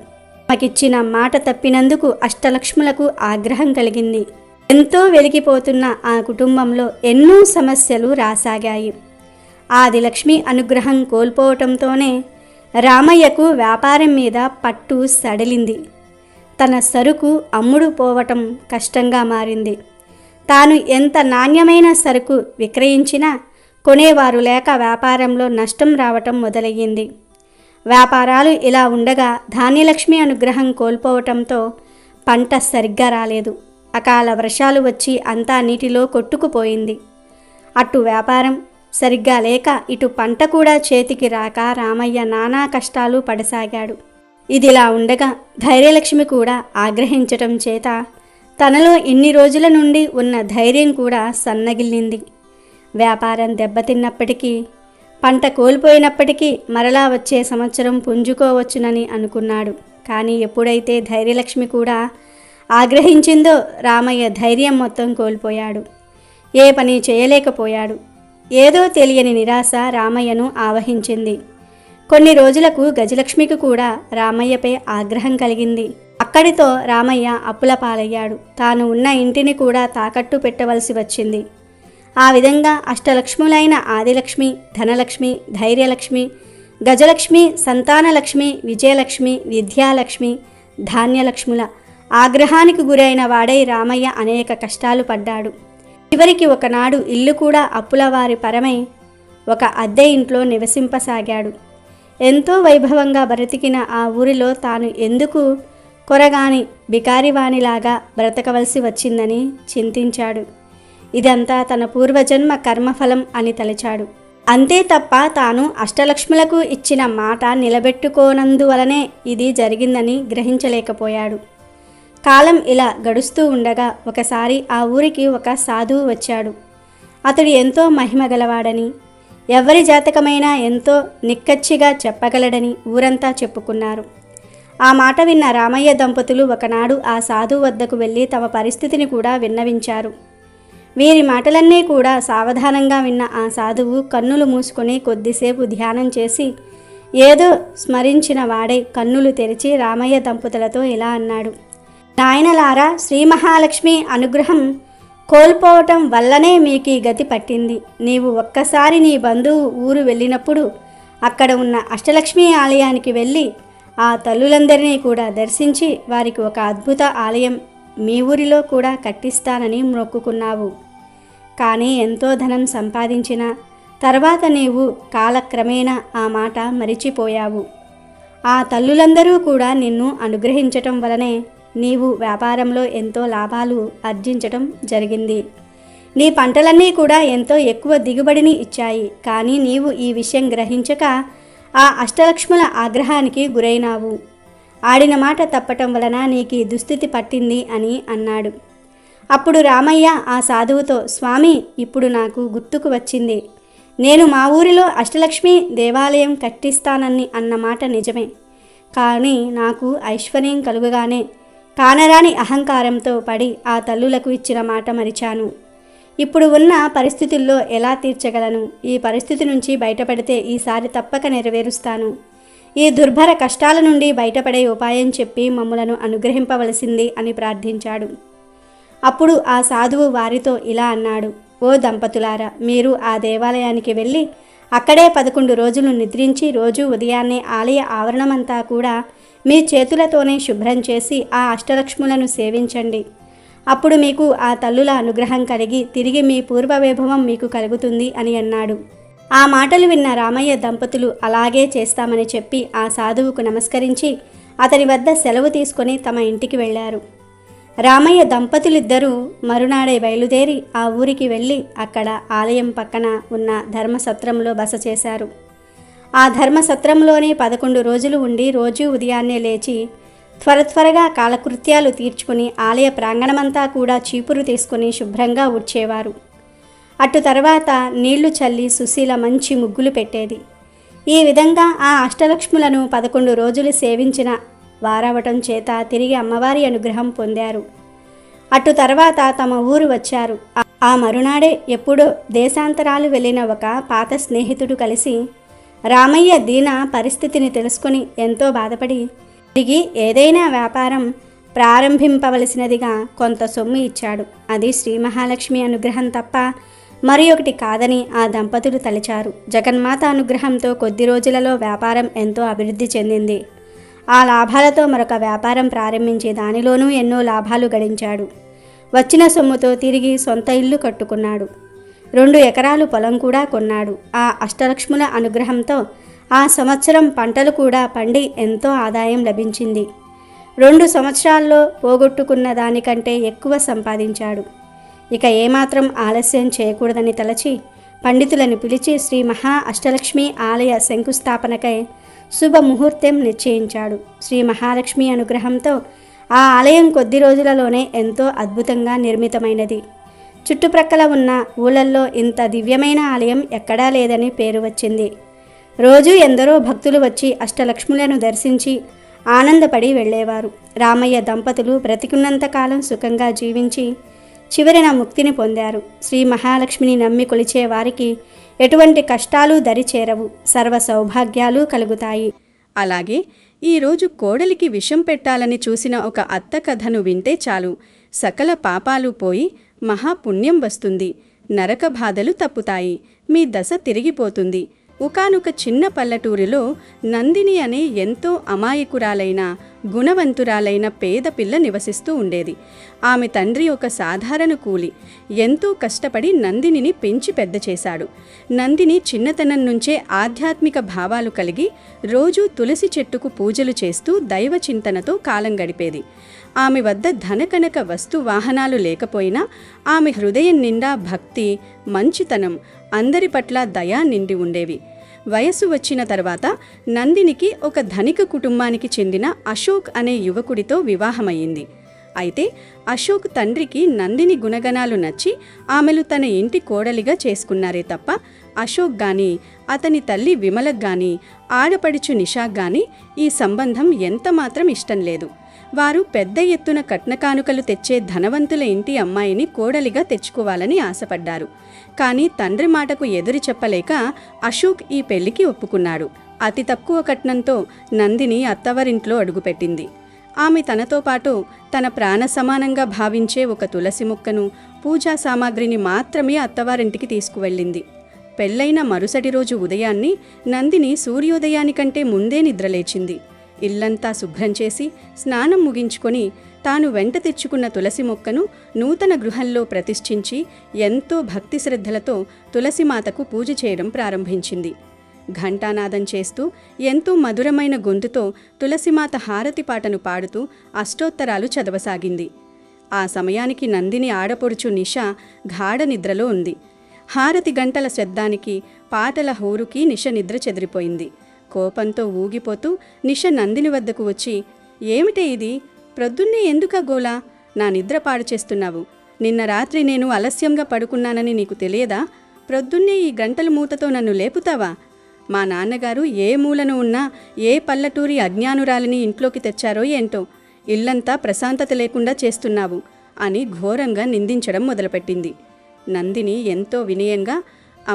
తమకిచ్చిన మాట తప్పినందుకు అష్టలక్ష్ములకు ఆగ్రహం కలిగింది. ఎంతో వెలిగిపోతున్న ఆ కుటుంబంలో ఎన్నో సమస్యలు రాసాగాయి. ఆదిలక్ష్మి అనుగ్రహం కోల్పోవటంతోనే రామయ్యకు వ్యాపారం మీద పట్టు సడలింది. తన సరుకు అమ్ముడు పోవటం కష్టంగా మారింది. తాను ఎంత నాణ్యమైన సరుకు విక్రయించినా కొనేవారు లేక వ్యాపారంలో నష్టం రావటం మొదలయ్యింది. వ్యాపారాలు ఇలా ఉండగా ధాన్యలక్ష్మి అనుగ్రహం కోల్పోవటంతో పంట సరిగ్గా రాలేదు. అకాల వర్షాలు వచ్చి అంతా నీటిలో కొట్టుకుపోయింది. అటు వ్యాపారం సరిగ్గా లేక ఇటు పంట కూడా చేతికి రాక రామయ్య నానా కష్టాలు పడసాగాడు. ఇదిలా ఉండగా ధైర్యలక్ష్మి కూడా ఆగ్రహించటం చేత తనలో ఇన్ని రోజుల నుండి ఉన్న ధైర్యం కూడా సన్నగిల్లింది. వ్యాపారం దెబ్బతిన్నప్పటికీ పంట కోల్పోయినప్పటికీ మరలా వచ్చే సంవత్సరం పుంజుకోవచ్చునని అనుకున్నాడు. కానీ ఎప్పుడైతే ధైర్యలక్ష్మి కూడా ఆగ్రహించిందో రామయ్య ధైర్యం మొత్తం కోల్పోయాడు. ఏ పని చేయలేకపోయాడు. ఏదో తెలియని నిరాశ రామయ్యను ఆవహించింది. కొన్ని రోజులకు గజలక్ష్మికి కూడా రామయ్యపై ఆగ్రహం కలిగింది. అక్కడితో రామయ్య అప్పుల పాలయ్యాడు. తాను ఉన్న ఇంటిని కూడా తాకట్టు పెట్టవలసి వచ్చింది. ఆ విధంగా అష్టలక్ష్ములైన ఆదిలక్ష్మి, ధనలక్ష్మి, ధైర్యలక్ష్మి, గజలక్ష్మి, సంతానలక్ష్మి, విజయలక్ష్మి, విద్యాలక్ష్మి, ధాన్యలక్ష్ముల ఆగ్రహానికి గురైన వాడై రామయ్య అనేక కష్టాలు పడ్డాడు. చివరికి ఒకనాడు ఇల్లు కూడా అప్పుల వారి పరమై ఒక అద్దె ఇంట్లో నివసింపసాగాడు. ఎంతో వైభవంగా బ్రతికిన ఆ ఊరిలో తాను ఎందుకు కొరగాని బికారివాణిలాగా బ్రతకవలసి వచ్చిందని చింతించాడు. ఇదంతా తన పూర్వజన్మ కర్మఫలం అని తలచాడు. అంతే తప్ప తాను అష్టలక్ష్ములకు ఇచ్చిన మాట నిలబెట్టుకోనందువలనే ఇది జరిగిందని గ్రహించలేకపోయాడు. కాలం ఇలా గడుస్తూ ఉండగా ఒకసారి ఆ ఊరికి ఒక సాధువు వచ్చాడు. అతడు ఎంతో మహిమగలవాడని, ఎవరి జాతకమైనా ఎంతో నిక్కచ్చిగా చెప్పగలడని ఊరంతా చెప్పుకున్నారు. ఆ మాట విన్న రామయ్య దంపతులు ఒకనాడు ఆ సాధువు వద్దకు వెళ్ళి తమ పరిస్థితిని కూడా విన్నవించారు. వీరి మాటలన్నీ కూడా సావధానంగా విన్న ఆ సాధువు కన్నులు మూసుకొని కొద్దిసేపు ధ్యానం చేసి ఏదో స్మరించిన వాడై కన్నులు తెరిచి రామయ్య దంపతులతో ఇలా అన్నాడు: నాయనలారా, శ్రీ మహాలక్ష్మి అనుగ్రహం కోల్పోవటం వల్లనే మీకు ఈ గతి పట్టింది. నీవు ఒక్కసారి నీ బంధువు ఊరు వెళ్ళినప్పుడు అక్కడ ఉన్న అష్టలక్ష్మి ఆలయానికి వెళ్ళి ఆ తల్లులందరినీ కూడా దర్శించి వారికి ఒక అద్భుత ఆలయం మీ ఊరిలో కూడా కట్టిస్తానని మొక్కుకున్నావు. కానీ ఎంతో ధనం సంపాదించిన తర్వాత నీవు కాలక్రమేణా ఆ మాట మరిచిపోయావు. ఆ తల్లులందరూ కూడా నిన్ను అనుగ్రహించటం వలనే నీవు వ్యాపారంలో ఎంతో లాభాలు ఆర్జించటం జరిగింది. నీ పంటలన్నీ కూడా ఎంతో ఎక్కువ దిగుబడిని ఇచ్చాయి. కానీ నీవు ఈ విషయం గ్రహించక ఆ అష్టలక్ష్ముల ఆగ్రహానికి గురైనావు. ఆడిన మాట తప్పటం వలన నీకు దుస్థితి పట్టింది అని అన్నాడు. అప్పుడు రామయ్య ఆ సాధువుతో, స్వామి, ఇప్పుడు నాకు గుర్తుకు వచ్చింది. నేను మా ఊరిలో అష్టలక్ష్మి దేవాలయం కట్టిస్తానని అన్నమాట నిజమే. కానీ నాకు ఐశ్వర్యం కలుగగానే కానరాని అహంకారంతో పడి ఆ తల్లులకు ఇచ్చిన మాట మరిచాను. ఇప్పుడు ఉన్న పరిస్థితుల్లో ఎలా తీర్చగలను? ఈ పరిస్థితి నుంచి బయటపడితే ఈసారి తప్పక నెరవేరుస్తాను. ఈ దుర్భర కష్టాల నుండి బయటపడే ఉపాయం చెప్పి మమ్ములను అనుగ్రహింపవలసింది అని ప్రార్థించాడు. అప్పుడు ఆ సాధువు వారితో ఇలా అన్నాడు: ఓ దంపతులారా, మీరు ఆ దేవాలయానికి వెళ్ళి అక్కడే 11 రోజులు నిద్రించి రోజు ఉదయాన్నే ఆలయ ఆవరణమంతా కూడా మీ చేతులతోనే శుభ్రం చేసి ఆ అష్టలక్ష్ములను సేవించండి. అప్పుడు మీకు ఆ తల్లుల అనుగ్రహం కలిగి తిరిగి మీ పూర్వ వైభవం మీకు కలుగుతుంది అని అన్నాడు. ఆ మాటలు విన్న రామయ్య దంపతులు అలాగే చేస్తామని చెప్పి ఆ సాధువుకు నమస్కరించి అతని వద్ద సెలవు తీసుకొని తమ ఇంటికి వెళ్ళారు. రామయ్య దంపతులిద్దరూ మరునాడే బయలుదేరి ఆ ఊరికి వెళ్ళి అక్కడ ఆలయం పక్కన ఉన్న ధర్మసత్రంలో బస చేశారు. ఆ ధర్మసత్రంలోనే 11 రోజులు ఉండి రోజూ ఉదయాన్నే లేచి త్వరగా కాలకృత్యాలు తీర్చుకుని ఆలయ ప్రాంగణమంతా కూడా చీపురు తీసుకుని శుభ్రంగా ఊడ్చేవారు. అటు తర్వాత నీళ్లు చల్లి సుశీల మంచి ముగ్గులు పెట్టేది. ఈ విధంగా ఆ అష్టలక్ష్ములను 11 రోజులు సేవించిన వారవటం చేత తిరిగి అమ్మవారి అనుగ్రహం పొందారు. అటు తర్వాత తమ ఊరు వచ్చారు. ఆ మరునాడే ఎప్పుడో దేశాంతరాలు వెళ్ళిన ఒక పాత స్నేహితుడు కలిసి రామయ్య దీన పరిస్థితిని తెలుసుకొని ఎంతో బాధపడి, తిరిగి ఏదైనా వ్యాపారం ప్రారంభింపవలసినదిగా కొంత సొమ్ము ఇచ్చాడు. అది శ్రీ మహాలక్ష్మి అనుగ్రహం తప్ప మరి ఒకటి కాదని ఆ దంపతులు తలిచారు. జగన్మాత అనుగ్రహంతో కొద్ది రోజులలో వ్యాపారం ఎంతో అభివృద్ధి చెందింది. ఆ లాభాలతో మరొక వ్యాపారం ప్రారంభించి దానిలోనూ ఎన్నో లాభాలు గడించాడు. వచ్చిన సొమ్ముతో తిరిగి సొంత ఇల్లు కట్టుకున్నాడు. 2 ఎకరాలు పొలం కూడా కొన్నాడు. ఆ అష్టలక్ష్ముల అనుగ్రహంతో ఆ సంవత్సరం పంటలు కూడా పండి ఎంతో ఆదాయం లభించింది. 2 సంవత్సరాల్లో పోగొట్టుకున్న దానికంటే ఎక్కువ సంపాదించాడు. ఇక ఏమాత్రం ఆలస్యం చేయకూడదని తలచి పండితులను పిలిచి శ్రీ మహా అష్టలక్ష్మి ఆలయ శంకుస్థాపనకై శుభముహూర్తం నిశ్చయించాడు. శ్రీ మహాలక్ష్మి అనుగ్రహంతో ఆ ఆలయం కొద్ది రోజులలోనే ఎంతో అద్భుతంగా నిర్మితమైనది. చుట్టుప్రక్కల ఉన్న ఊళ్ళల్లో ఇంత దివ్యమైన ఆలయం ఎక్కడా లేదని పేరు వచ్చింది. రోజు ఎందరో భక్తులు వచ్చి అష్టలక్ష్ములను దర్శించి ఆనందపడి వెళ్ళేవారు. రామయ్య దంపతులు బ్రతికున్నంతకాలం సుఖంగా జీవించి చివరిన ముక్తిని పొందారు. శ్రీ మహాలక్ష్మిని నమ్మి కొలిచే వారికి ఎటువంటి కష్టాలు దరిచేరవు, సర్వ సౌభాగ్యాలు కలుగుతాయి.
అలాగే ఈరోజు కోడలికి విషం పెట్టాలని చూసిన ఒక అత్త కథను వింటే చాలు, సకల పాపాలు పోయి మహాపుణ్యం వస్తుంది, నరక బాధలు తప్పుతాయి, మీ దశ తిరిగిపోతుంది. ఒకానొక చిన్న పల్లెటూరిలో నందిని అనే ఎంతో అమాయకురాలైన గుణవంతురాలైన పేద పిల్ల నివసిస్తూ ఉండేది. ఆమె తండ్రి ఒక సాధారణ కూలి. ఎంతో కష్టపడి నందినిని పెంచి పెద్ద చేశాడు. నందిని చిన్నతనం నుంచే ఆధ్యాత్మిక భావాలు కలిగి రోజూ తులసి చెట్టుకు పూజలు చేస్తూ దైవ చింతనతో కాలం గడిపేది. ఆమె వద్ద ధనకనక వస్తు వాహనాలు లేకపోయినా ఆమె హృదయం నిండా భక్తి, మంచితనం, అందరి పట్ల దయ నిండి ఉండేవి. వయస్సు వచ్చిన తర్వాత నందినికి ఒక ధనిక కుటుంబానికి చెందిన అశోక్ అనే యువకుడితో వివాహమయ్యింది. అయితే అశోక్ తండ్రికి నందిని గుణగణాలు నచ్చి ఆమెలు తన ఇంటి కోడలిగా చేసుకున్నారే తప్ప అశోక్ గాని అతని తల్లి విమలకు గాని ఆడపడుచు నిషాక్ గాని ఈ సంబంధం ఎంతమాత్రం ఇష్టం లేదు. వారు పెద్ద ఎత్తున కట్నకానుకలు తెచ్చే ధనవంతుల ఇంటి అమ్మాయిని కోడలిగా తెచ్చుకోవాలని ఆశపడ్డారు. కానీ తండ్రి మాటకు ఎదురు చెప్పలేక అశోక్ ఈ పెళ్లికి ఒప్పుకున్నాడు. అతి తక్కువ కట్నంతో నందిని అత్తవారింట్లో అడుగుపెట్టింది. ఆమె తనతో పాటు తన ప్రాణ సమానంగా భావించే ఒక తులసి మొక్కను, పూజా సామాగ్రిని మాత్రమే అత్తవారింటికి తీసుకువెళ్ళింది. పెళ్లైన మరుసటి రోజు ఉదయాన్ని నందిని సూర్యోదయానికంటే ముందే నిద్రలేచింది. ఇల్లంతా శుభ్రం చేసి స్నానం ముగించుకొని తాను వెంట తెచ్చుకున్న తులసి మొక్కను నూతన గృహంలో ప్రతిష్ఠించి ఎంతో భక్తి శ్రద్ధలతో తులసిమాతకు పూజ చేయడం ప్రారంభించింది. ఘంటానాదం చేస్తూ ఎంతో మధురమైన గొంతుతో తులసిమాత హారతి పాటను పాడుతూ అష్టోత్తరాలు చదవసాగింది. ఆ సమయానికి నందిని ఆడపొడుచు నిష గాఢ నిద్రలో ఉంది. హారతి గంటల శబ్దానికి, పాటల హోరుకి నిష నిద్ర చెదిరిపోయింది. కోపంతో ఊగిపోతూ నిష నందిని వద్దకు వచ్చి, ఏమిటే ఇది? ప్రొద్దున్నే ఎందుకా గోలా? నా నిద్ర పాడు చేస్తున్నావు. నిన్న రాత్రి నేను ఆలస్యంగా పడుకున్నానని నీకు తెలియదా? ప్రొద్దున్నే ఈ గంటల మూతతో నన్ను లేపుతావా? మా నాన్నగారు ఏ మూలను ఉన్నా ఏ పల్లెటూరి అజ్ఞానురాలిని ఇంట్లోకి తెచ్చారో ఏంటో, ఇల్లంతా ప్రశాంతత లేకుండా చేస్తున్నావు అని ఘోరంగా నిందించడం మొదలుపెట్టింది. నందిని ఎంతో వినయంగా,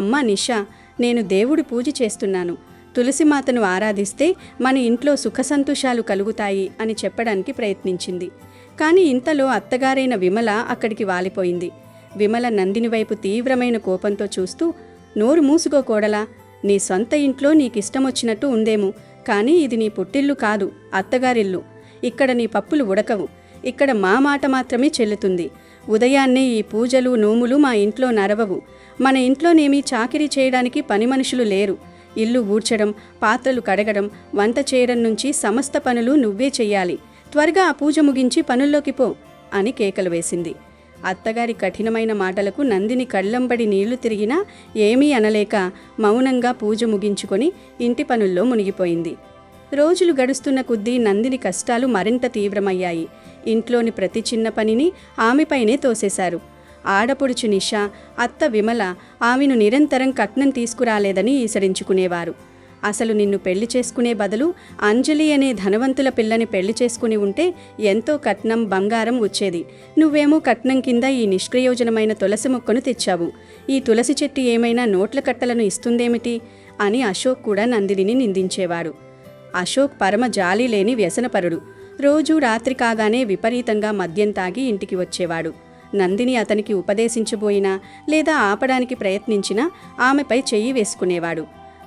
అమ్మా నిషా, నేను దేవుడి పూజ చేస్తున్నాను, తులసిమాతను ఆరాధిస్తే మన ఇంట్లో సుఖసంతోషాలు కలుగుతాయి అని చెప్పడానికి ప్రయత్నించింది. కానీ ఇంతలో అత్తగారైన విమల అక్కడికి వాలిపోయింది. విమల నందిని వైపు తీవ్రమైన కోపంతో చూస్తూ, నోరు మూసుకో కోడలా, నీ సొంత ఇంట్లో నీకిష్టమొచ్చినట్టు ఉందేమో, కానీ ఇది నీ పుట్టిల్లు కాదు, అత్తగారిల్లు. ఇక్కడ నీ పప్పులు ఉడకవు. ఇక్కడ మా మాట మాత్రమే చెల్లుతుంది. ఉదయాన్నే ఈ పూజలు నోములు మా ఇంట్లో నరవవు. మన ఇంట్లోనేమీ చాకిరీ చేయడానికి పని మనుషులు లేరు. ఇల్లు ఊడ్చడం, పాత్రలు కడగడం, వంట చేయడం నుంచి సమస్త పనులు నువ్వే చెయ్యాలి. త్వరగా ఆ పూజ ముగించి పనుల్లోకి పో అని కేకలు వేసింది. అత్తగారి కఠినమైన మాటలకు నందిని కళ్ళంబడి నీళ్లు తిరిగినా ఏమీ అనలేక మౌనంగా పూజ ముగించుకొని ఇంటి పనుల్లో మునిగిపోయింది. రోజులు గడుస్తున్న కొద్దీ నందిని కష్టాలు మరింత తీవ్రమయ్యాయి. ఇంట్లోని ప్రతి చిన్న పనిని ఆమెపైనే తోసేశారు. ఆడపొడుచు నిష, అత్త విమల ఆమెను నిరంతరం కట్నం తీసుకురాలేదని ఈసడించుకునేవారు. అసలు నిన్ను పెళ్లి చేసుకునే బదులు అంజలి అనే ధనవంతుల పిల్లని పెళ్లి చేసుకుని ఉంటే ఎంతో కట్నం, బంగారం వచ్చేది. నువ్వేమో కట్నం కింద ఈ నిష్ప్రయోజనమైన తులసి మొక్కను తెచ్చావు. ఈ తులసి చెట్టు ఏమైనా నోట్ల కట్టలను ఇస్తుందేమిటి అని అశోక్ కూడా నందినిని నిందించేవాడు. అశోక్ పరమ జాలి లేని వ్యసనపరుడు. రోజూ రాత్రి కాగానే విపరీతంగా మద్యం తాగి ఇంటికి వచ్చేవాడు. నందిని అతనికి ఉపదేశించబోయినా లేదా ఆపడానికి ప్రయత్నించినా ఆమెపై చెయ్యి వేసుకునేవాడు.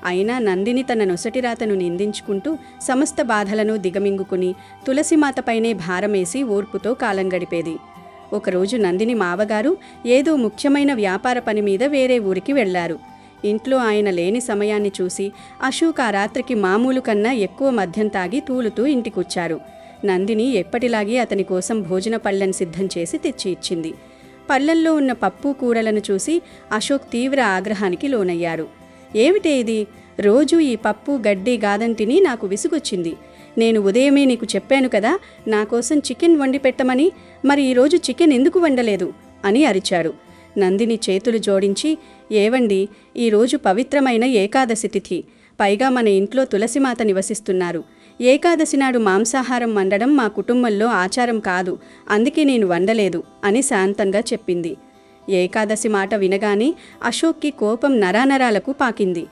అయినా నందిని తన నొసటిరాతను నిందించుకుంటూ సమస్త బాధలను దిగమింగుకుని తులసిమాతపైనే భారమేసి ఓర్పుతో కాలం గడిపేది. ఒకరోజు నందిని మావగారు ఏదో ముఖ్యమైన వ్యాపార పని మీద వేరే ఊరికి వెళ్లారు. ఇంట్లో ఆయన లేని సమయాన్ని చూసి అశోక్ ఆ రాత్రికి మామూలు కన్నా ఎక్కువ మద్యం తాగి తూలుతూ ఇంటికొచ్చారు. నందిని ఎప్పటిలాగే అతని కోసం భోజన పళ్ళను సిద్ధం చేసి తెచ్చి ఇచ్చింది. పళ్ళల్లో ఉన్న పప్పు కూరలను చూసి అశోక్ తీవ్ర ఆగ్రహానికి లోనయ్యారు. ఏమిటే ఇది? రోజూ ఈ పప్పు గడ్డి గాదంటిని నాకు విసుగొచ్చింది. నేను ఉదయమే నీకు చెప్పాను కదా నా కోసం చికెన్ వండి పెట్టమని, మరి ఈరోజు చికెన్ ఎందుకు వండలేదు అని అరిచారు. నందిని చేతులు జోడించి, ఏవండి, ఈరోజు పవిత్రమైన ఏకాదశి తిథి, పైగా మన ఇంట్లో తులసిమాత నివసిస్తున్నారు. ఏకాదశి నాడు మాంసాహారం వండడం మా కుటుంబంలో ఆచారం కాదు, అందుకే నేను వండలేదు అని శాంతంగా చెప్పింది. ఏకాదశి మాట వినగానే అశోక్కి కోపం నరానరాలకు పాకింది.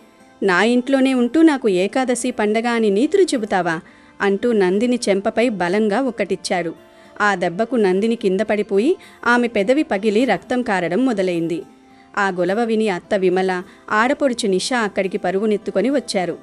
నా ఇంట్లోనే ఉంటూ నాకు ఏకాదశి పండగ అని నీతులు చెబుతావా అంటూ నందిని చెంపపై బలంగా ఒకటిచ్చాడు. ఆ దెబ్బకు నందిని కింద పడిపోయి ఆమె పెదవి పగిలి రక్తం కారడం మొదలైంది. ఆ గొలవ విని అత్త విమల, ఆడపొడుచు నిషా అక్కడికి పరుగునెత్తుకొని వచ్చారు.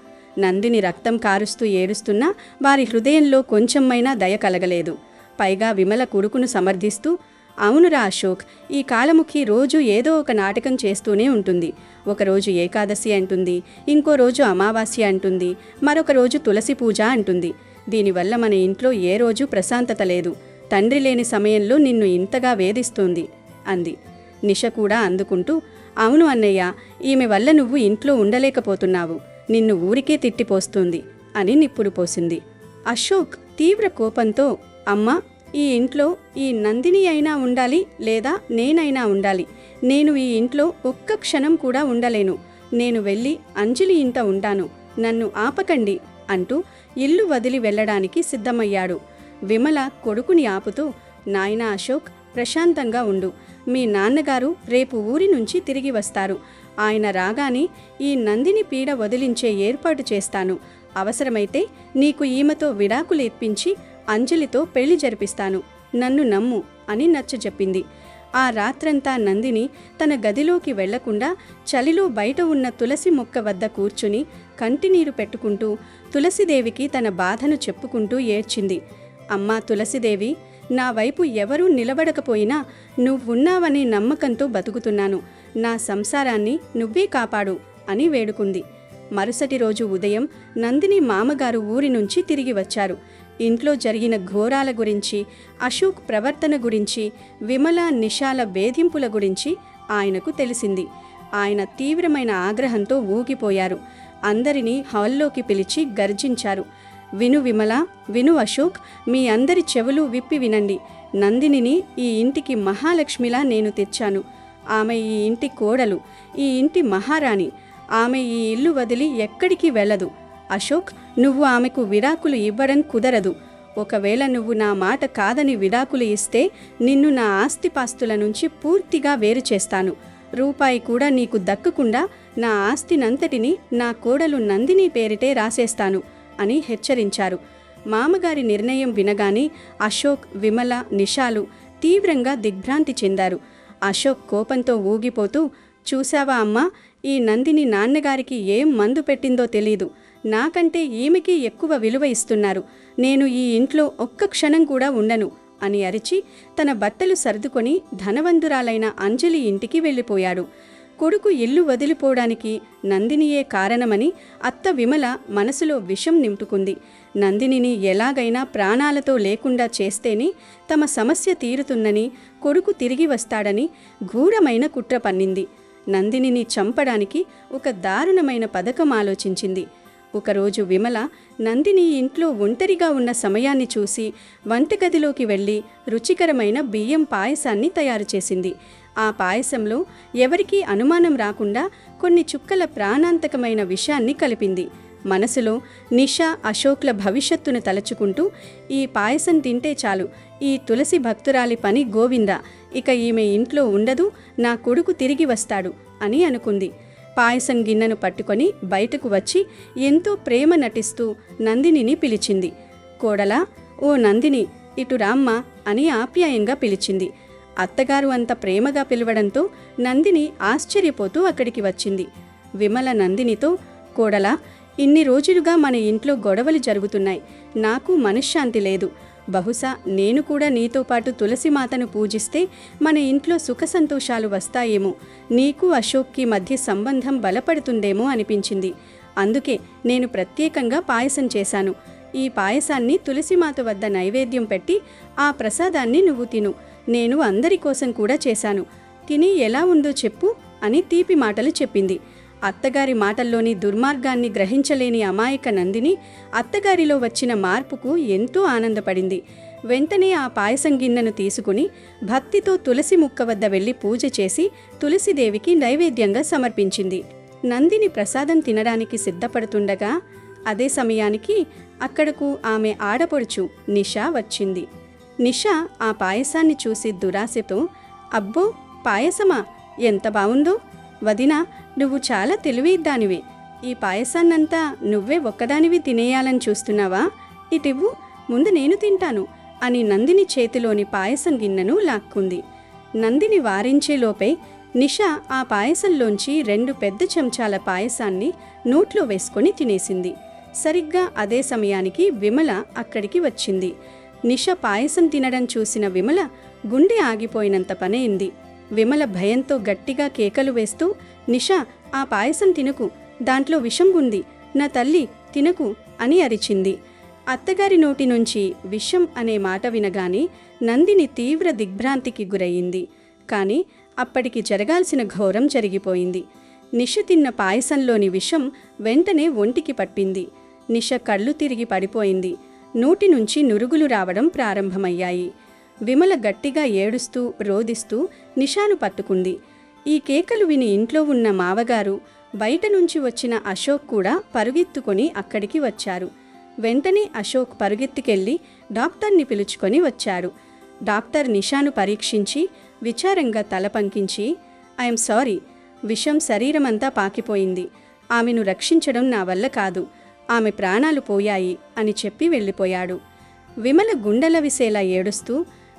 నందిని రక్తం కారుస్తూ ఏడుస్తున్నా వారి హృదయంలో కొంచెమైనా దయ కలగలేదు. పైగా విమల కొడుకును సమర్థిస్తూ, అవునురా అశోక్, ఈ కాలముఖి రోజు ఏదో ఒక నాటకం చేస్తూనే ఉంటుంది. ఒకరోజు ఏకాదశి అంటుంది, ఇంకో రోజు అమావాస్య అంటుంది, మరొక రోజు తులసి పూజ అంటుంది. దీనివల్ల మన ఇంట్లో ఏ రోజు ప్రశాంతత లేదు. తండ్రి లేని సమయంలో నిన్ను ఇంతగా వేధిస్తోంది అంది. నిష కూడా అందుకుంటూ, అవును అన్నయ్య, ఈమె వల్ల నువ్వు ఇంట్లో ఉండలేకపోతున్నావు, నిన్ను ఊరికే తిట్టిపోస్తుంది అని నిప్పులు పోసింది. అశోక్ తీవ్ర కోపంతో, అమ్మా, ఈ ఇంట్లో ఈ నందిని అయినా ఉండాలి లేదా నేనైనా ఉండాలి. నేను ఈ ఇంట్లో ఒక్క క్షణం కూడా ఉండలేను. నేను వెళ్ళి అంజలి ఇంట ఉంటాను, నన్ను ఆపకండి అంటూ ఇల్లు వదిలి వెళ్ళడానికి సిద్ధమయ్యాడు. విమల కొడుకుని ఆపుతూ, నాయనా అశోక్, ప్రశాంతంగా ఉండు. మీ నాన్నగారు రేపు ఊరి నుంచి తిరిగి వస్తారు. ఆయన రాగానే ఈ నందిని పీడ వదిలించే ఏర్పాటు చేస్తాను. అవసరమైతే నీకు ఈమెతో విడాకులు ఇప్పించి అంజలితో పెళ్లి జరిపిస్తాను, నన్ను నమ్ము అని నచ్చజెప్పింది. ఆ రాత్రంతా నందిని తన గదిలోకి వెళ్లకుండా చలిలో బయట ఉన్న తులసి మొక్క వద్ద కూర్చుని కంటినీరు పెట్టుకుంటూ తులసిదేవికి తన బాధను చెప్పుకుంటూ ఏడ్చింది. అమ్మా తులసిదేవి, నా వైపు ఎవరూ నిలబడకపోయినా నువ్వున్నావనే నమ్మకంతో బతుకుతున్నాను. నా సంసారాన్ని నువ్వే కాపాడు అని వేడుకుంది. మరుసటి రోజు ఉదయం నందిని మామగారు ఊరి నుంచి తిరిగి వచ్చారు. ఇంట్లో జరిగిన ఘోరాల గురించి, అశోక్ ప్రవర్తన గురించి, విమల నిషాల వేధింపుల గురించి ఆయనకు తెలిసింది. ఆయన తీవ్రమైన ఆగ్రహంతో ఊగిపోయారు. అందరినీ హాల్లోకి పిలిచి గర్జించారు. విను విమల, విను అశోక్, మీ అందరి చెవులు విప్పి వినండి. నందినిని ఈ ఇంటికి మహాలక్ష్మిలా నేను తెచ్చాను. ఆమె ఈ ఇంటి కోడలు, ఈ ఇంటి మహారాణి. ఆమె ఈ ఇల్లు వదిలి ఎక్కడికి వెళ్ళదు. అశోక్, నువ్వు ఆమెకు విడాకులు ఇవ్వడం కుదరదు. ఒకవేళ నువ్వు నా మాట కాదని విడాకులు ఇస్తే నిన్ను నా ఆస్తిపాస్తుల నుంచి పూర్తిగా వేరు చేస్తాను. రూపాయి కూడా నీకు దక్కకుండా నా ఆస్తినంతటిని నా కోడలు నందిని పేరిటే రాసేస్తాను అని హెచ్చరించారు. మామగారి నిర్ణయం వినగానే అశోక్, విమల, నిషాలు తీవ్రంగా దిగ్భ్రాంతి చెందారు. అశోక్ కోపంతో ఊగిపోతూ, చూశావా అమ్మా, ఈ నందిని నాన్నగారికి ఏం మందు పెట్టిందో తెలీదు. నాకంటే ఈమెకి ఎక్కువ విలువ ఇస్తున్నారు. నేను ఈ ఇంట్లో ఒక్క క్షణం కూడా ఉండను అని అరిచి తన బట్టలు సర్దుకొని ధనవంతురాలైన అంజలి ఇంటికి వెళ్ళిపోయాడు. కొడుకు ఇల్లు వదిలిపోవడానికి నందినియే కారణమని అత్త విమల మనసులో విషం నింపుకుంది. నందినిని ఎలాగైనా ప్రాణాలతో లేకుండా చేస్తేనే తమ సమస్య తీరుతుందని, కొడుకు తిరిగి వస్తాడని ఘోరమైన కుట్ర పన్నింది. నందినిని చంపడానికి ఒక దారుణమైన పథకం ఆలోచించింది. ఒకరోజు విమల నందిని ఇంట్లో ఒంటరిగా ఉన్న సమయాన్ని చూసి వంటగదిలోకి వెళ్ళి రుచికరమైన బియ్యం పాయసాన్ని తయారు చేసింది. ఆ పాయసంలో ఎవరికీ అనుమానం రాకుండా కొన్ని చుక్కల ప్రాణాంతకమైన విషాన్ని కలిపింది. మనసులో నిషా, అశోక్ల భవిష్యత్తును తలచుకుంటూ, ఈ పాయసం తింటే చాలు, ఈ తులసి భక్తురాలి పని గోవింద, ఇక ఈమె ఇంట్లో ఉండదు, నా కొడుకు తిరిగి వస్తాడు అని అనుకుంది. పాయసం గిన్నెను పట్టుకొని బయటకు వచ్చి ఎంతో ప్రేమ నటిస్తూ నందినిని పిలిచింది. కోడలా, ఓ నందిని, ఇటు రామ్మా అని ఆప్యాయంగా పిలిచింది. అత్తగారు అంత ప్రేమగా పిలవడంతో నందిని ఆశ్చర్యపోతూ అక్కడికి వచ్చింది. విమల నందినితో, కోడలా, ఇన్ని రోజులుగా మన ఇంట్లో గొడవలు జరుగుతున్నాయి. నాకు మనశ్శాంతి లేదు. బహుశా నేను కూడా నీతో పాటు తులసిమాతను పూజిస్తే మన ఇంట్లో సుఖ సంతోషాలు వస్తాయేమో, నీకు అశోక్కి మధ్య సంబంధం బలపడుతుందేమో అనిపించింది. అందుకే నేను ప్రత్యేకంగా పాయసం చేశాను. ఈ పాయసాన్ని తులసిమాత వద్ద నైవేద్యం పెట్టి ఆ ప్రసాదాన్ని నువ్వు తిను. నేను అందరి కోసం కూడా చేశాను. తిని ఎలా ఉందో చెప్పు అని తీపి మాటలు చెప్పింది. అత్తగారి మాటల్లోని దుర్మార్గాన్ని గ్రహించలేని అమాయక నందిని అత్తగారిలో వచ్చిన మార్పుకు ఎంతో ఆనందపడింది. వెంటనే ఆ పాయసం గిన్నెను తీసుకుని భక్తితో తులసి ముక్క వద్ద వెళ్లి పూజ చేసి తులసిదేవికి నైవేద్యంగా సమర్పించింది. నందిని ప్రసాదం తినడానికి సిద్ధపడుతుండగా అదే సమయానికి అక్కడకు ఆమె ఆడపడుచు నిషా వచ్చింది. నిషా ఆ పాయసాన్ని చూసి దురాశతో, అబ్బో, పాయసమా, ఎంత బావుందో! వదినా, నువ్వు చాలా తెలివిదానివే. ఈ పాయసాన్నంతా నువ్వే ఒక్కదానివి తినేయాలని చూస్తున్నావా? ఇటివ్వు, ముందు నేను తింటాను అని నందిని చేతిలోని పాయసం గిన్నెను లాక్కుంది. నందిని వారించేలోపే నిషా ఆ పాయసంలోంచి 2 పెద్ద చెంచాల పాయసాన్ని నోట్లో వేసుకొని తినేసింది. సరిగ్గా అదే సమయానికి విమల అక్కడికి వచ్చింది. నిష పాయసం తినడం చూసిన విమల గుండె ఆగిపోయినంత పనైంది. విమల భయంతో గట్టిగా కేకలు వేస్తూ, నిషా, ఆ పాయసం తినకు, దాంట్లో విషం ఉంది, నా తల్లి, తినకు అని అరిచింది. అత్తగారి నోటి నుంచి విషం అనే మాట వినగానే నందిని తీవ్ర దిగ్భ్రాంతికి గురయ్యింది. కానీ అప్పటికి జరగాల్సిన ఘోరం జరిగిపోయింది. నిష తిన్న పాయసంలోని విషం వెంటనే ఒంటికి పట్టింది. నిష కళ్ళు తిరిగి పడిపోయింది. నోటి నుంచి నురుగులు రావడం ప్రారంభమయ్యాయి. విమల గట్టిగా ఏడుస్తూ రోదిస్తూ నిషాను పట్టుకుంది. ఈ కేకలు విని ఇంట్లో ఉన్న మావగారు, బయట నుంచి వచ్చిన అశోక్ కూడా పరుగెత్తుకొని అక్కడికి వచ్చారు. వెంటనే అశోక్ పరుగెత్తుకెళ్లి డాక్టర్ని పిలుచుకొని వచ్చారు. డాక్టర్ నిషాను పరీక్షించి విచారంగా తల పంకించి, ఐఎమ్ సారీ, విషం శరీరమంతా పాకిపోయింది. ఆమెను రక్షించడం నా వల్ల కాదు. ఆమె ప్రాణాలు పోయాయి అని చెప్పి వెళ్ళిపోయాడు. విమల గుండెల విసేలా ఏడుస్తూ,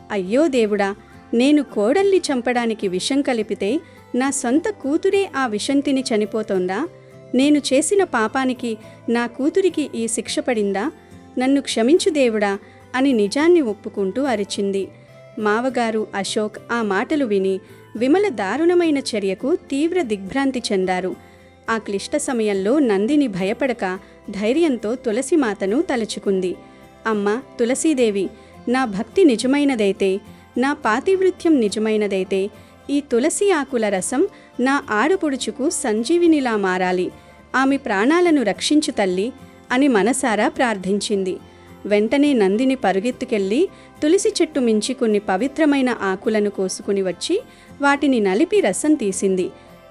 అయ్యో దేవుడా, నేను కోడల్ని చంపడానికి విషం కలిపితే నా సొంత కూతురే ఆ విషం తిని చనిపోతోందా? నేను చేసిన పాపానికి నా కూతురికి ఈ శిక్ష పడిందా? నన్ను క్షమించు దేవుడా అని నిజాన్ని ఒప్పుకుంటూ అరిచింది. మావగారు అశోక్ ఆ మాటలు విని విమల దారుణమైన చర్యకు తీవ్ర దిగ్భ్రాంతి చెందారు. ఆ క్లిష్ట సమయంలో నందిని భయపడక ధైర్యంతో తులసిమాతను తలుచుకుంది. అమ్మా తులసీదేవి, నా భక్తి నిజమైనదైతే, నా పాతివృత్యం నిజమైనదైతే ఈ తులసి ఆకుల రసం నా ఆడపొడుచుకు సంజీవినిలా మారాలి. ఆమె ప్రాణాలను రక్షించు తల్లి అని మనసారా ప్రార్థించింది. వెంటనే నందిని పరుగెత్తుకెళ్లి తులసి చెట్టు మించి కొన్ని పవిత్రమైన ఆకులను కోసుకుని వచ్చి వాటిని నలిపి రసం తీసింది.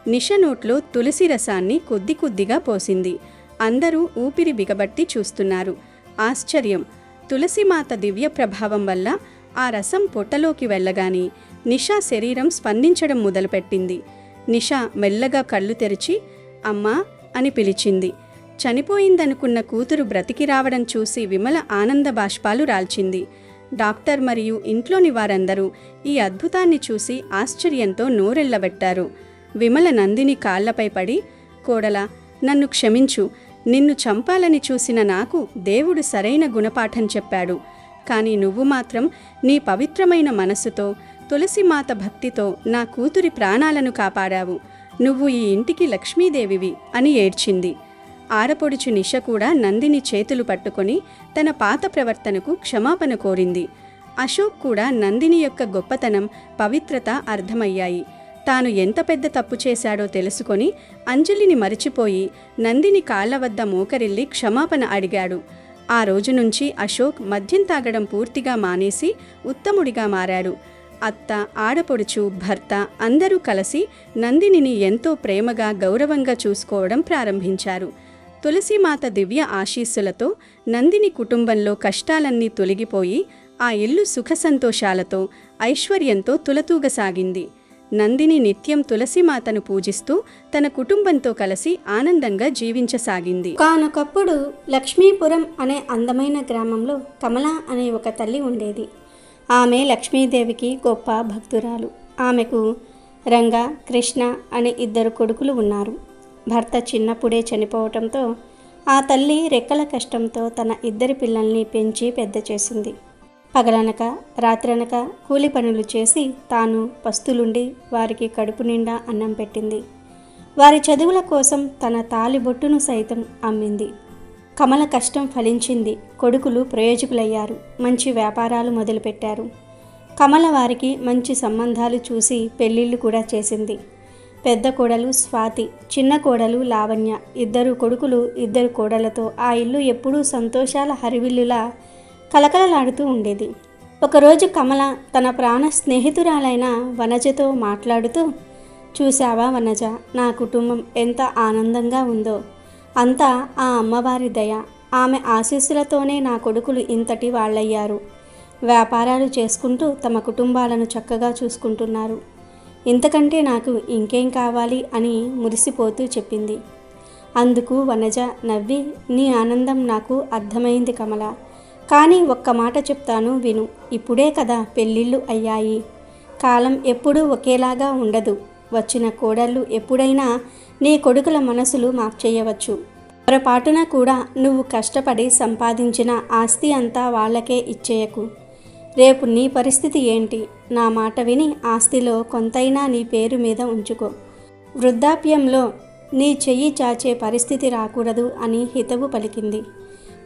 నిష నోట్లో తులసి రసాన్ని కొద్ది కొద్దిగా పోసింది. అందరూ ఊపిరి బిగబట్టి చూస్తున్నారు. ఆశ్చర్యం! తులసిమాత దివ్య ప్రభావం వల్ల ఆ రసం పొట్టలోకి వెళ్ళగానే నిషా శరీరం స్పందించడం మొదలుపెట్టింది. నిషా మెల్లగా కళ్ళు తెరిచి అమ్మా అని పిలిచింది. చనిపోయిందనుకున్న కూతురు బ్రతికి రావడం చూసి విమల ఆనంద బాష్పాలు రాల్చింది. డాక్టర్ మరియు ఇంట్లోని వారందరూ ఈ అద్భుతాన్ని చూసి ఆశ్చర్యంతో నోరెళ్లబెట్టారు. విమల నందిని కాళ్లపై పడి, కోడలా, నన్ను క్షమించు. నిన్ను చంపాలని చూసిన నాకు దేవుడు సరైన గుణపాఠం చెప్పాడు. కానీ నువ్వు మాత్రం నీ పవిత్రమైన మనసుతో, తులసిమాత భక్తితో నా కూతురి ప్రాణాలను కాపాడావు. నువ్వు ఈ ఇంటికి లక్ష్మీదేవివి అని ఏడ్చింది. ఆడపొడుచు నిష కూడా నందిని చేతులు పట్టుకొని తన పాత ప్రవర్తనకు క్షమాపణ కోరింది. అశోక్ కూడా నందిని యొక్క గొప్పతనం, పవిత్రత అర్థమయ్యాయి. తాను ఎంత పెద్ద తప్పు చేశాడో తెలుసుకొని అంజలిని మరిచిపోయి నందిని కాళ్ల వద్ద మోకరిల్లి క్షమాపణ అడిగాడు. ఆ రోజు నుంచి అశోక్ మద్యం తాగడం పూర్తిగా మానేసి ఉత్తముడిగా మారాడు. అత్త, ఆడపొడుచు, భర్త అందరూ కలిసి నందినిని ఎంతో ప్రేమగా, గౌరవంగా చూసుకోవడం ప్రారంభించారు. తులసిమాత దివ్య ఆశీస్సులతో నందిని కుటుంబంలో కష్టాలన్నీ తొలగిపోయి ఆ ఇల్లు సుఖ సంతోషాలతో, ఐశ్వర్యంతో తులతూగసాగింది. నందిని నిత్యం తులసిమాతను పూజిస్తూ తన కుటుంబంతో కలిసి ఆనందంగా జీవించసాగింది.
కానొకప్పుడు లక్ష్మీపురం అనే అందమైన గ్రామంలో కమల అనే ఒక తల్లి ఉండేది. ఆమె లక్ష్మీదేవికి గొప్ప భక్తురాలు. ఆమెకు రంగ, కృష్ణ అనే 2 కొడుకులు ఉన్నారు. భర్త చిన్నప్పుడే చనిపోవటంతో ఆ తల్లి రెక్కల కష్టంతో తన 2 పిల్లల్ని పెంచి పెద్ద చేసింది. పగలనక రాత్రనక కూలి పనులు చేసి తాను పస్తులుండి వారికి కడుపు నిండా అన్నం పెట్టింది. వారి చదువుల కోసం తన తాలిబొట్టును సైతం అమ్మింది. కమల కష్టం ఫలించింది. కొడుకులు ప్రయోజకులయ్యారు. మంచి వ్యాపారాలు మొదలుపెట్టారు. కమల వారికి మంచి సంబంధాలు చూసి పెళ్ళిళ్ళు కూడా చేసింది. పెద్ద కోడలు స్వాతి, చిన్న కోడలు లావణ్య, 2 కొడుకులు 2 కోడలతో ఆ ఇల్లు ఎప్పుడూ సంతోషాల హరివిల్లులా కలకలలాడుతూ ఉండేది. ఒకరోజు కమల తన ప్రాణ స్నేహితురాలైన వనజతో మాట్లాడుతూ, చూశావా వనజ, నా కుటుంబం ఎంత ఆనందంగా ఉందో. అంతా ఆ అమ్మవారి దయ. ఆమె ఆశీస్సులతోనే నా కొడుకులు ఇంతటి వాళ్ళయ్యారు. వ్యాపారాలు చేసుకుంటూ తమ కుటుంబాలను చక్కగా చూసుకుంటున్నారు. ఇంతకంటే నాకు ఇంకేం కావాలి అని మురిసిపోతూ చెప్పింది. అందుకు వనజ నవ్వి, నీ ఆనందం నాకు అర్థమైంది కమల. కానీ ఒక్క మాట చెప్తాను విను. ఇప్పుడే కదా పెళ్ళిళ్ళు అయ్యాయి. కాలం ఎప్పుడూ ఒకేలాగా ఉండదు. వచ్చిన కోడళ్ళు ఎప్పుడైనా నీ కొడుకుల మనసులు మార్చేయవచ్చు. పొరపాటున కూడా నువ్వు కష్టపడి సంపాదించిన ఆస్తి అంతా వాళ్ళకే ఇచ్చేయకు. రేపు నీ పరిస్థితి ఏంటి? నా మాట విని ఆస్తిలో కొంతైనా నీ పేరు మీద ఉంచుకో. వృద్ధాప్యంలో నీ చెయ్యి చాచే పరిస్థితి రాకూడదు అని హితవు పలికింది.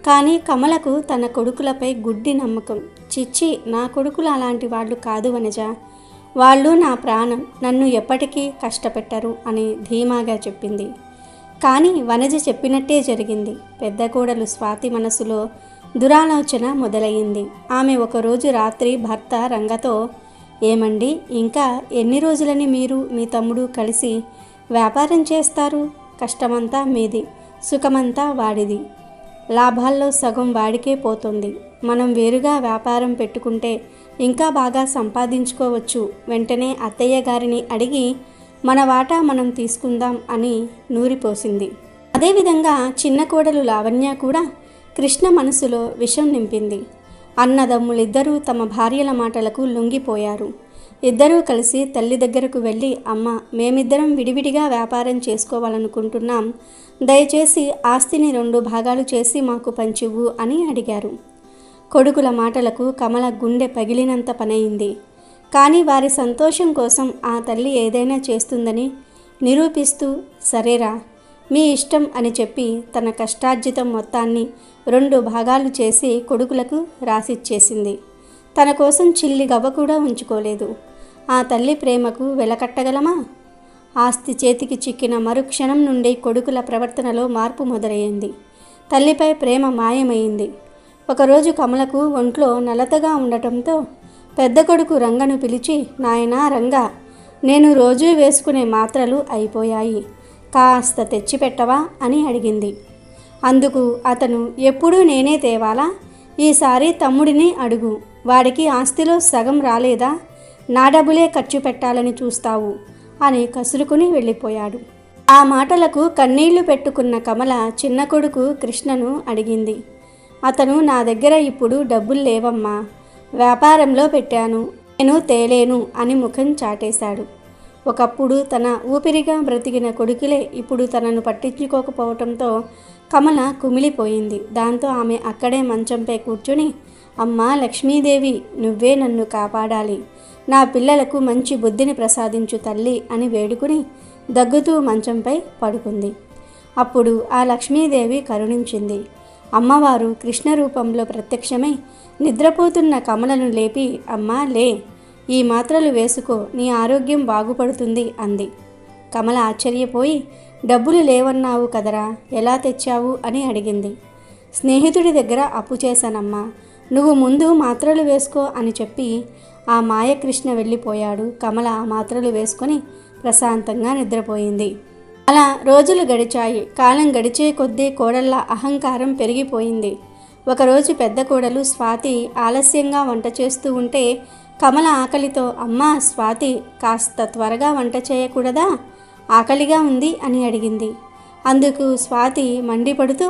కానీ కమలకు తన కొడుకులపై గుడ్డి నమ్మకం. చిచ్చి, నా కొడుకులు అలాంటి వాళ్ళు కాదు వనజ. వాళ్ళు నా ప్రాణం, నన్ను ఎప్పటికీ కష్టపెట్టరు అని ధీమాగా చెప్పింది. కానీ వనజ చెప్పినట్టే జరిగింది. పెద్ద కోడలు స్వాతి మనసులో దురాలోచన మొదలయ్యింది. ఆమె ఒకరోజు రాత్రి భర్త రంగతో, ఏమండి, ఇంకా ఎన్ని రోజులని మీరు మీ తమ్ముడు కలిసి వ్యాపారం చేస్తారు? కష్టమంతా మీది, సుఖమంతా వాడిది. లాభాల్లో సగం వాడికే పోతుంది. మనం వేరుగా వ్యాపారం పెట్టుకుంటే ఇంకా బాగా సంపాదించుకోవచ్చు. వెంటనే అత్తయ్య గారిని అడిగి మన వాటా మనం తీసుకుందాం అని నూరిపోసింది. అదేవిధంగా చిన్న కోడలు లావణ్య కూడా కృష్ణ మనసులో విషం నింపింది. అన్నదమ్ములిద్దరూ తమ భార్యల మాటలకు లొంగిపోయారు. 2 కలిసి తల్లి దగ్గరకు వెళ్ళి, అమ్మ, మేమిద్దరం విడివిడిగా వ్యాపారం చేసుకోవాలనుకుంటున్నాం. దయచేసి ఆస్తిని 2 భాగాలు చేసి మాకు పంచివ్వు అని అడిగారు. కొడుకుల మాటలకు కమల గుండె పగిలినంత పనయింది. కానీ వారి సంతోషం కోసం ఆ తల్లి ఏదైనా చేస్తుందని నిరూపిస్తూ, సరేరా, మీ ఇష్టం అని చెప్పి తన కష్టార్జితం మొత్తాన్ని 2 భాగాలు చేసి కొడుకులకు రాసిచ్చేసింది. తన కోసం చిల్లి గవ్వ కూడా ఉంచుకోలేదు. ఆ తల్లి ప్రేమకు వెలకట్టగలమా? ఆస్తి చేతికి చిక్కిన మరుక్షణం నుండి కొడుకుల ప్రవర్తనలో మార్పు మొదలయ్యింది. తల్లిపై ప్రేమ మాయమైంది. ఒకరోజు కమలకు ఒంట్లో నలతగా ఉండటంతో పెద్ద కొడుకు రంగను పిలిచి, నాయనా రంగా, నేను రోజూ వేసుకునే మాత్రలు అయిపోయాయి, కాస్త తెచ్చిపెట్టవా అని అడిగింది. అందుకు అతను, ఎప్పుడూ నేనే తేవాలా? ఈసారి తమ్ముడిని అడుగు. వాడికి ఆస్తిలో సగం రాలేదా? నా డబ్బులే ఖర్చు పెట్టాలని చూస్తావు అని కసురుకుని వెళ్ళిపోయాడు. ఆ మాటలకు కన్నీళ్లు పెట్టుకున్న కమల చిన్న కొడుకు కృష్ణను అడిగింది. అతను, నా దగ్గర ఇప్పుడు డబ్బులు లేవమ్మా, వ్యాపారంలో పెట్టాను, నేను తేలేను అని ముఖం చాటేశాడు. ఒకప్పుడు తన ఊపిరిగా బ్రతికిన కొడుకులే ఇప్పుడు తనను పట్టించుకోకపోవటంతో కమల కుమిలిపోయింది. దాంతో ఆమె అక్కడే మంచంపై కూర్చుని, అమ్మా లక్ష్మీదేవి, నువ్వే నన్ను కాపాడాలి, నా పిల్లలకు మంచి బుద్ధిని ప్రసాదించు తల్లి అని వేడుకుని దగ్గుతూ మంచంపై పడుకుంది. అప్పుడు ఆ లక్ష్మీదేవి కరుణించింది. అమ్మవారు కృష్ణ రూపంలో ప్రత్యక్షమై నిద్రపోతున్న కమలను లేపి, అమ్మా లే, ఈ మాత్రలు వేసుకో, నీ ఆరోగ్యం బాగుపడుతుంది అంది. కమల ఆశ్చర్యపోయి, డబ్బులు లేవన్నావు కదరా, ఎలా తెచ్చావు అని అడిగింది. స్నేహితుడి దగ్గర అప్పు చేశానమ్మా, నువ్వు ముందు మాత్రలు వేసుకో అని చెప్పి ఆ మాయకృష్ణ వెళ్ళిపోయాడు. కమల ఆ మాత్రలు వేసుకొని ప్రశాంతంగా నిద్రపోయింది. అలా రోజులు గడిచాయి. కాలం గడిచే కొద్దీ కోడళ్ళ అహంకారం పెరిగిపోయింది. ఒకరోజు పెద్ద కోడలు స్వాతి ఆలస్యంగా వంట చేస్తూ ఉంటే కమల ఆకలితో, అమ్మా స్వాతి, కాస్త త్వరగా వంట చేయకూడదా? ఆకలిగా ఉంది అని అడిగింది. అందుకు స్వాతి మండిపడుతూ,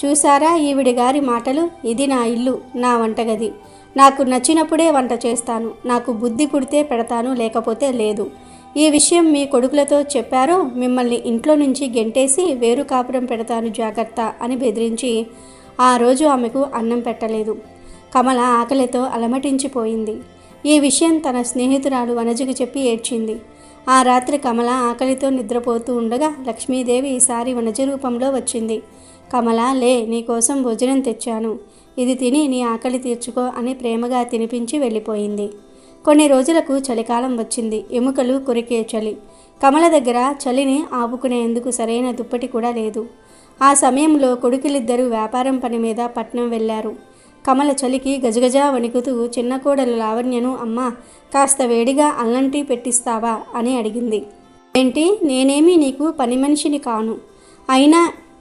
చూసారా ఈవిడి గారి మాటలు? ఇది నా ఇల్లు, నా వంటగది. నాకు నచ్చినప్పుడే వంట చేస్తాను. నాకు బుద్ధి పుడితే పెడతాను, లేకపోతే లేదు. ఈ విషయం మీ కొడుకులతో చెప్పారో మిమ్మల్ని ఇంట్లో నుంచి గెంటేసి వేరు కాపురం పెడతాను, జాగ్రత్త అని బెదిరించి ఆ రోజు ఆమెకు అన్నం పెట్టలేదు. కమల ఆకలితో అలమటించిపోయింది. ఈ విషయం తన స్నేహితురాలు వనజకు చెప్పి ఏడ్చింది. ఆ రాత్రి కమల ఆకలితో నిద్రపోతూ ఉండగా లక్ష్మీదేవి ఈసారి వనజ రూపంలో వచ్చింది. కమల, లే, నీకోసం భోజనం తెచ్చాను, ఇది తిని నీ ఆకలి తీర్చుకో అని ప్రేమగా తినిపించి వెళ్ళిపోయింది. కొన్ని రోజులకు చలికాలం వచ్చింది. ఎముకలు కొరికే చలి. కమల దగ్గర చలిని ఆపుకునేందుకు సరైన దుప్పటి కూడా లేదు. ఆ సమయంలో కొడుకులిద్దరూ వ్యాపారం పని మీద పట్నం వెళ్ళారు. కమల చలికి గజగజా వణికుతూ చిన్న కోడలు లావణ్యను, అమ్మా కాస్త వేడిగా అల్లం టీ పెట్టిస్తావా అని అడిగింది. ఏంటి, నేనేమీ నీకు పని మనిషిని కాను. అయినా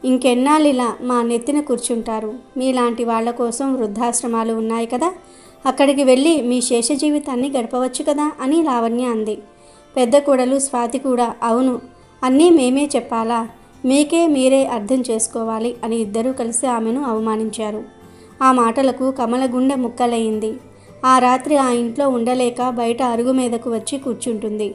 ఇంకెన్నాళ్ళిలా మా నెత్తిన కూర్చుంటారు? మీలాంటి వాళ్ల కోసం వృద్ధాశ్రమాలు ఉన్నాయి కదా, అక్కడికి వెళ్ళి మీ శేష జీవితాన్ని గడపవచ్చు కదా అని లావణ్య అంది. పెద్ద కోడలు స్వాతి కూడా, అవును, అన్నీ మేమే చెప్పాలా? మీకే మీరే అర్థం చేసుకోవాలి అని ఇద్దరూ కలిసి ఆమెను అవమానించారు. ఆ మాటలకు కమల గుండె ముక్కలయ్యింది. ఆ రాత్రి ఆ ఇంట్లో ఉండలేక బయట అరుగు మీదకు వచ్చి కూర్చుంటుంది.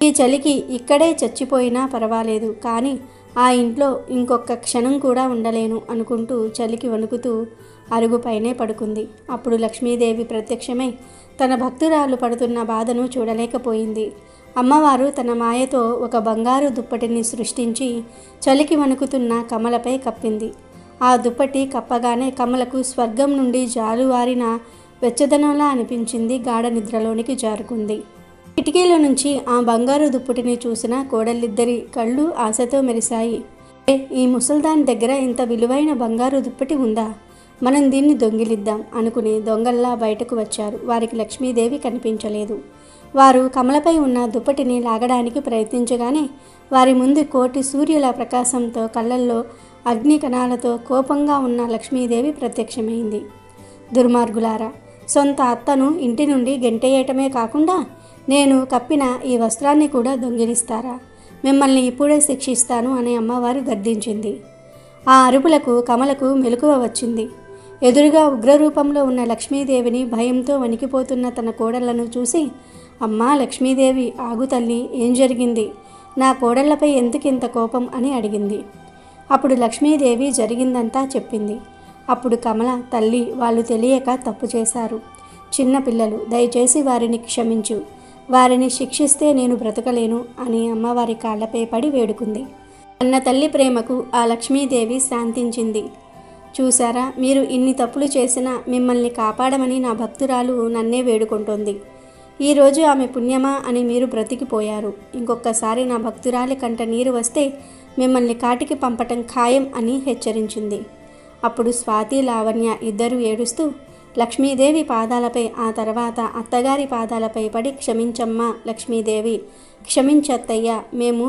ఈ చలికి ఇక్కడే చచ్చిపోయినా పర్వాలేదు, కానీ ఆ ఇంట్లో ఇంకొక క్షణం కూడా ఉండలేను అనుకుంటూ చలికి వణుకుతూ అరుగుపైనే పడుకుంది. అప్పుడు లక్ష్మీదేవి ప్రత్యక్షమై తన భక్తురాలు పడుతున్న బాధను చూడలేకపోయింది. అమ్మవారు తన మాయతో ఒక బంగారు దుప్పటిని సృష్టించి చలికి వణుకుతున్న కమలపై కప్పింది. ఆ దుప్పటి కప్పగానే కమలకు స్వర్గం నుండి జాలువారిన వెచ్చదనంలా అనిపించింది. గాఢ నిద్రలోనికి జారుకుంది. కిటికీలో నుంచి ఆ బంగారు దుప్పటిని చూసిన కోడలిద్దరి కళ్ళు ఆశతో మెరిశాయి. ఈ ముసల్దాన్ దగ్గర ఇంత విలువైన బంగారు దుప్పటి ఉందా? మనం దీన్ని దొంగిలిద్దాం అనుకుని దొంగల్లా బయటకు వచ్చారు. వారికి లక్ష్మీదేవి కనిపించలేదు. వారు కమలపై ఉన్న దుప్పటిని లాగడానికి ప్రయత్నించగానే వారి ముందు కోటి సూర్యుల ప్రకాశంతో కళ్ళల్లో అగ్ని కణాలతో కోపంగా ఉన్న లక్ష్మీదేవి ప్రత్యక్షమైంది. దుర్మార్గులారా, సొంత అత్తను ఇంటి నుండి గెంటేయటమే కాకుండా నేను కప్పిన ఈ వస్త్రాన్ని కూడా దొంగిలిస్తారా? మిమ్మల్ని ఇప్పుడే శిక్షిస్తాను అని అమ్మవారు గర్జించింది. ఆ అరుపులకు కమలకు మెలకువ వచ్చింది. ఎదురుగా ఉగ్రరూపంలో ఉన్న లక్ష్మీదేవిని భయంతో వణికిపోతున్న తన కోడళ్లను చూసి, అమ్మా లక్ష్మీదేవి, ఆగు తల్లి, ఏం జరిగింది? నా కోడళ్లపై ఎందుకింత కోపం అని అడిగింది. అప్పుడు లక్ష్మీదేవి జరిగిందంతా చెప్పింది. అప్పుడు కమల, తల్లి, వాళ్ళు తెలియక తప్పు చేశారు. చిన్న పిల్లలు, దయచేసి వారిని క్షమించు. వారిని శిక్షిస్తే నేను బ్రతకలేను అని అమ్మవారి కాళ్లపై పడి వేడుకుంది. అన్న తల్లి ప్రేమకు ఆ లక్ష్మీదేవి శాంతించింది. చూసారా, మీరు ఇన్ని తప్పులు చేసినా మిమ్మల్ని కాపాడమని నా భక్తురాలు నన్నే వేడుకుంటోంది. ఈరోజు ఆమె పుణ్యమా అని మీరు బ్రతికిపోయారు. ఇంకొకసారి నా భక్తురాలి కంట నీరు వస్తే మిమ్మల్ని కాటికి పంపటం ఖాయం అని హెచ్చరించింది. అప్పుడు స్వాతి, లావణ్య ఇద్దరూ ఏడుస్తూ లక్ష్మీదేవి పాదాలపై, ఆ తర్వాత అత్తగారి పాదాలపై పడి, క్షమించమ్మా లక్ష్మీదేవి, క్షమించత్తయ్య, మేము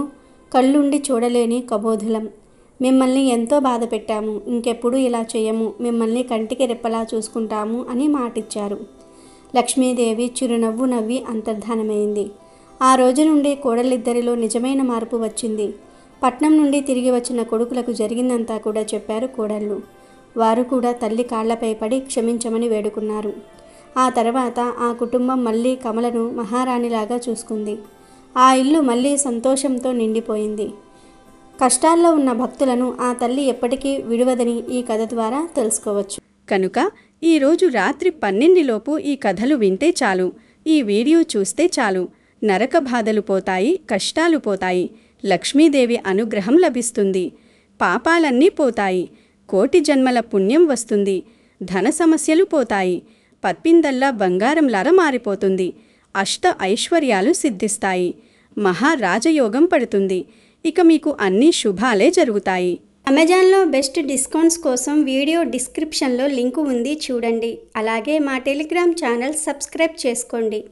కళ్ళుండి చూడలేని కబోధులం. మిమ్మల్ని ఎంతో బాధ పెట్టాము. ఇంకెప్పుడు ఇలా చేయము. మిమ్మల్ని కంటికి రెప్పలా చూసుకుంటాము అని మాటిచ్చారు. లక్ష్మీదేవి చిరునవ్వు నవ్వి అంతర్ధానమైంది. ఆ రోజు నుండి కోడలిద్దరిలో నిజమైన మార్పు వచ్చింది. పట్నం నుండి తిరిగి వచ్చిన కొడుకులకు జరిగిందంతా కూడా చెప్పారు కోడళ్ళు. వారు కూడా తల్లి కాళ్లపై పడి క్షమించమని వేడుకున్నారు. ఆ తర్వాత ఆ కుటుంబం మళ్ళీ కమలను మహారాణిలాగా చూసుకుంది. ఆ ఇల్లు మళ్ళీ సంతోషంతో నిండిపోయింది. కష్టాల్లో ఉన్న భక్తులను ఆ తల్లి ఎప్పటికీ విడువదని ఈ కథ ద్వారా తెలుసుకోవచ్చు.
కనుక ఈరోజు రాత్రి 12లోపు ఈ కథలు వింటే చాలు, ఈ వీడియో చూస్తే చాలు. నరక బాధలు పోతాయి, కష్టాలు పోతాయి, లక్ష్మీదేవి అనుగ్రహం లభిస్తుంది, పాపాలన్నీ పోతాయి, కోటి జన్మల పుణ్యం వస్తుంది, ధన సమస్యలు పోతాయి, పత్పిందల్లా బంగారంలాగా మారిపోతుంది, అష్ట ఐశ్వర్యాలు సిద్ధిస్తాయి, మహారాజయోగం పడుతుంది. ఇక మీకు అన్ని శుభాలే జరుగుతాయి.
అమెజాన్లో బెస్ట్ డిస్కౌంట్స్ కోసం వీడియో డిస్క్రిప్షన్లో లింకు ఉంది, చూడండి. అలాగే మా టెలిగ్రామ్ ఛానల్ సబ్స్క్రైబ్ చేసుకోండి.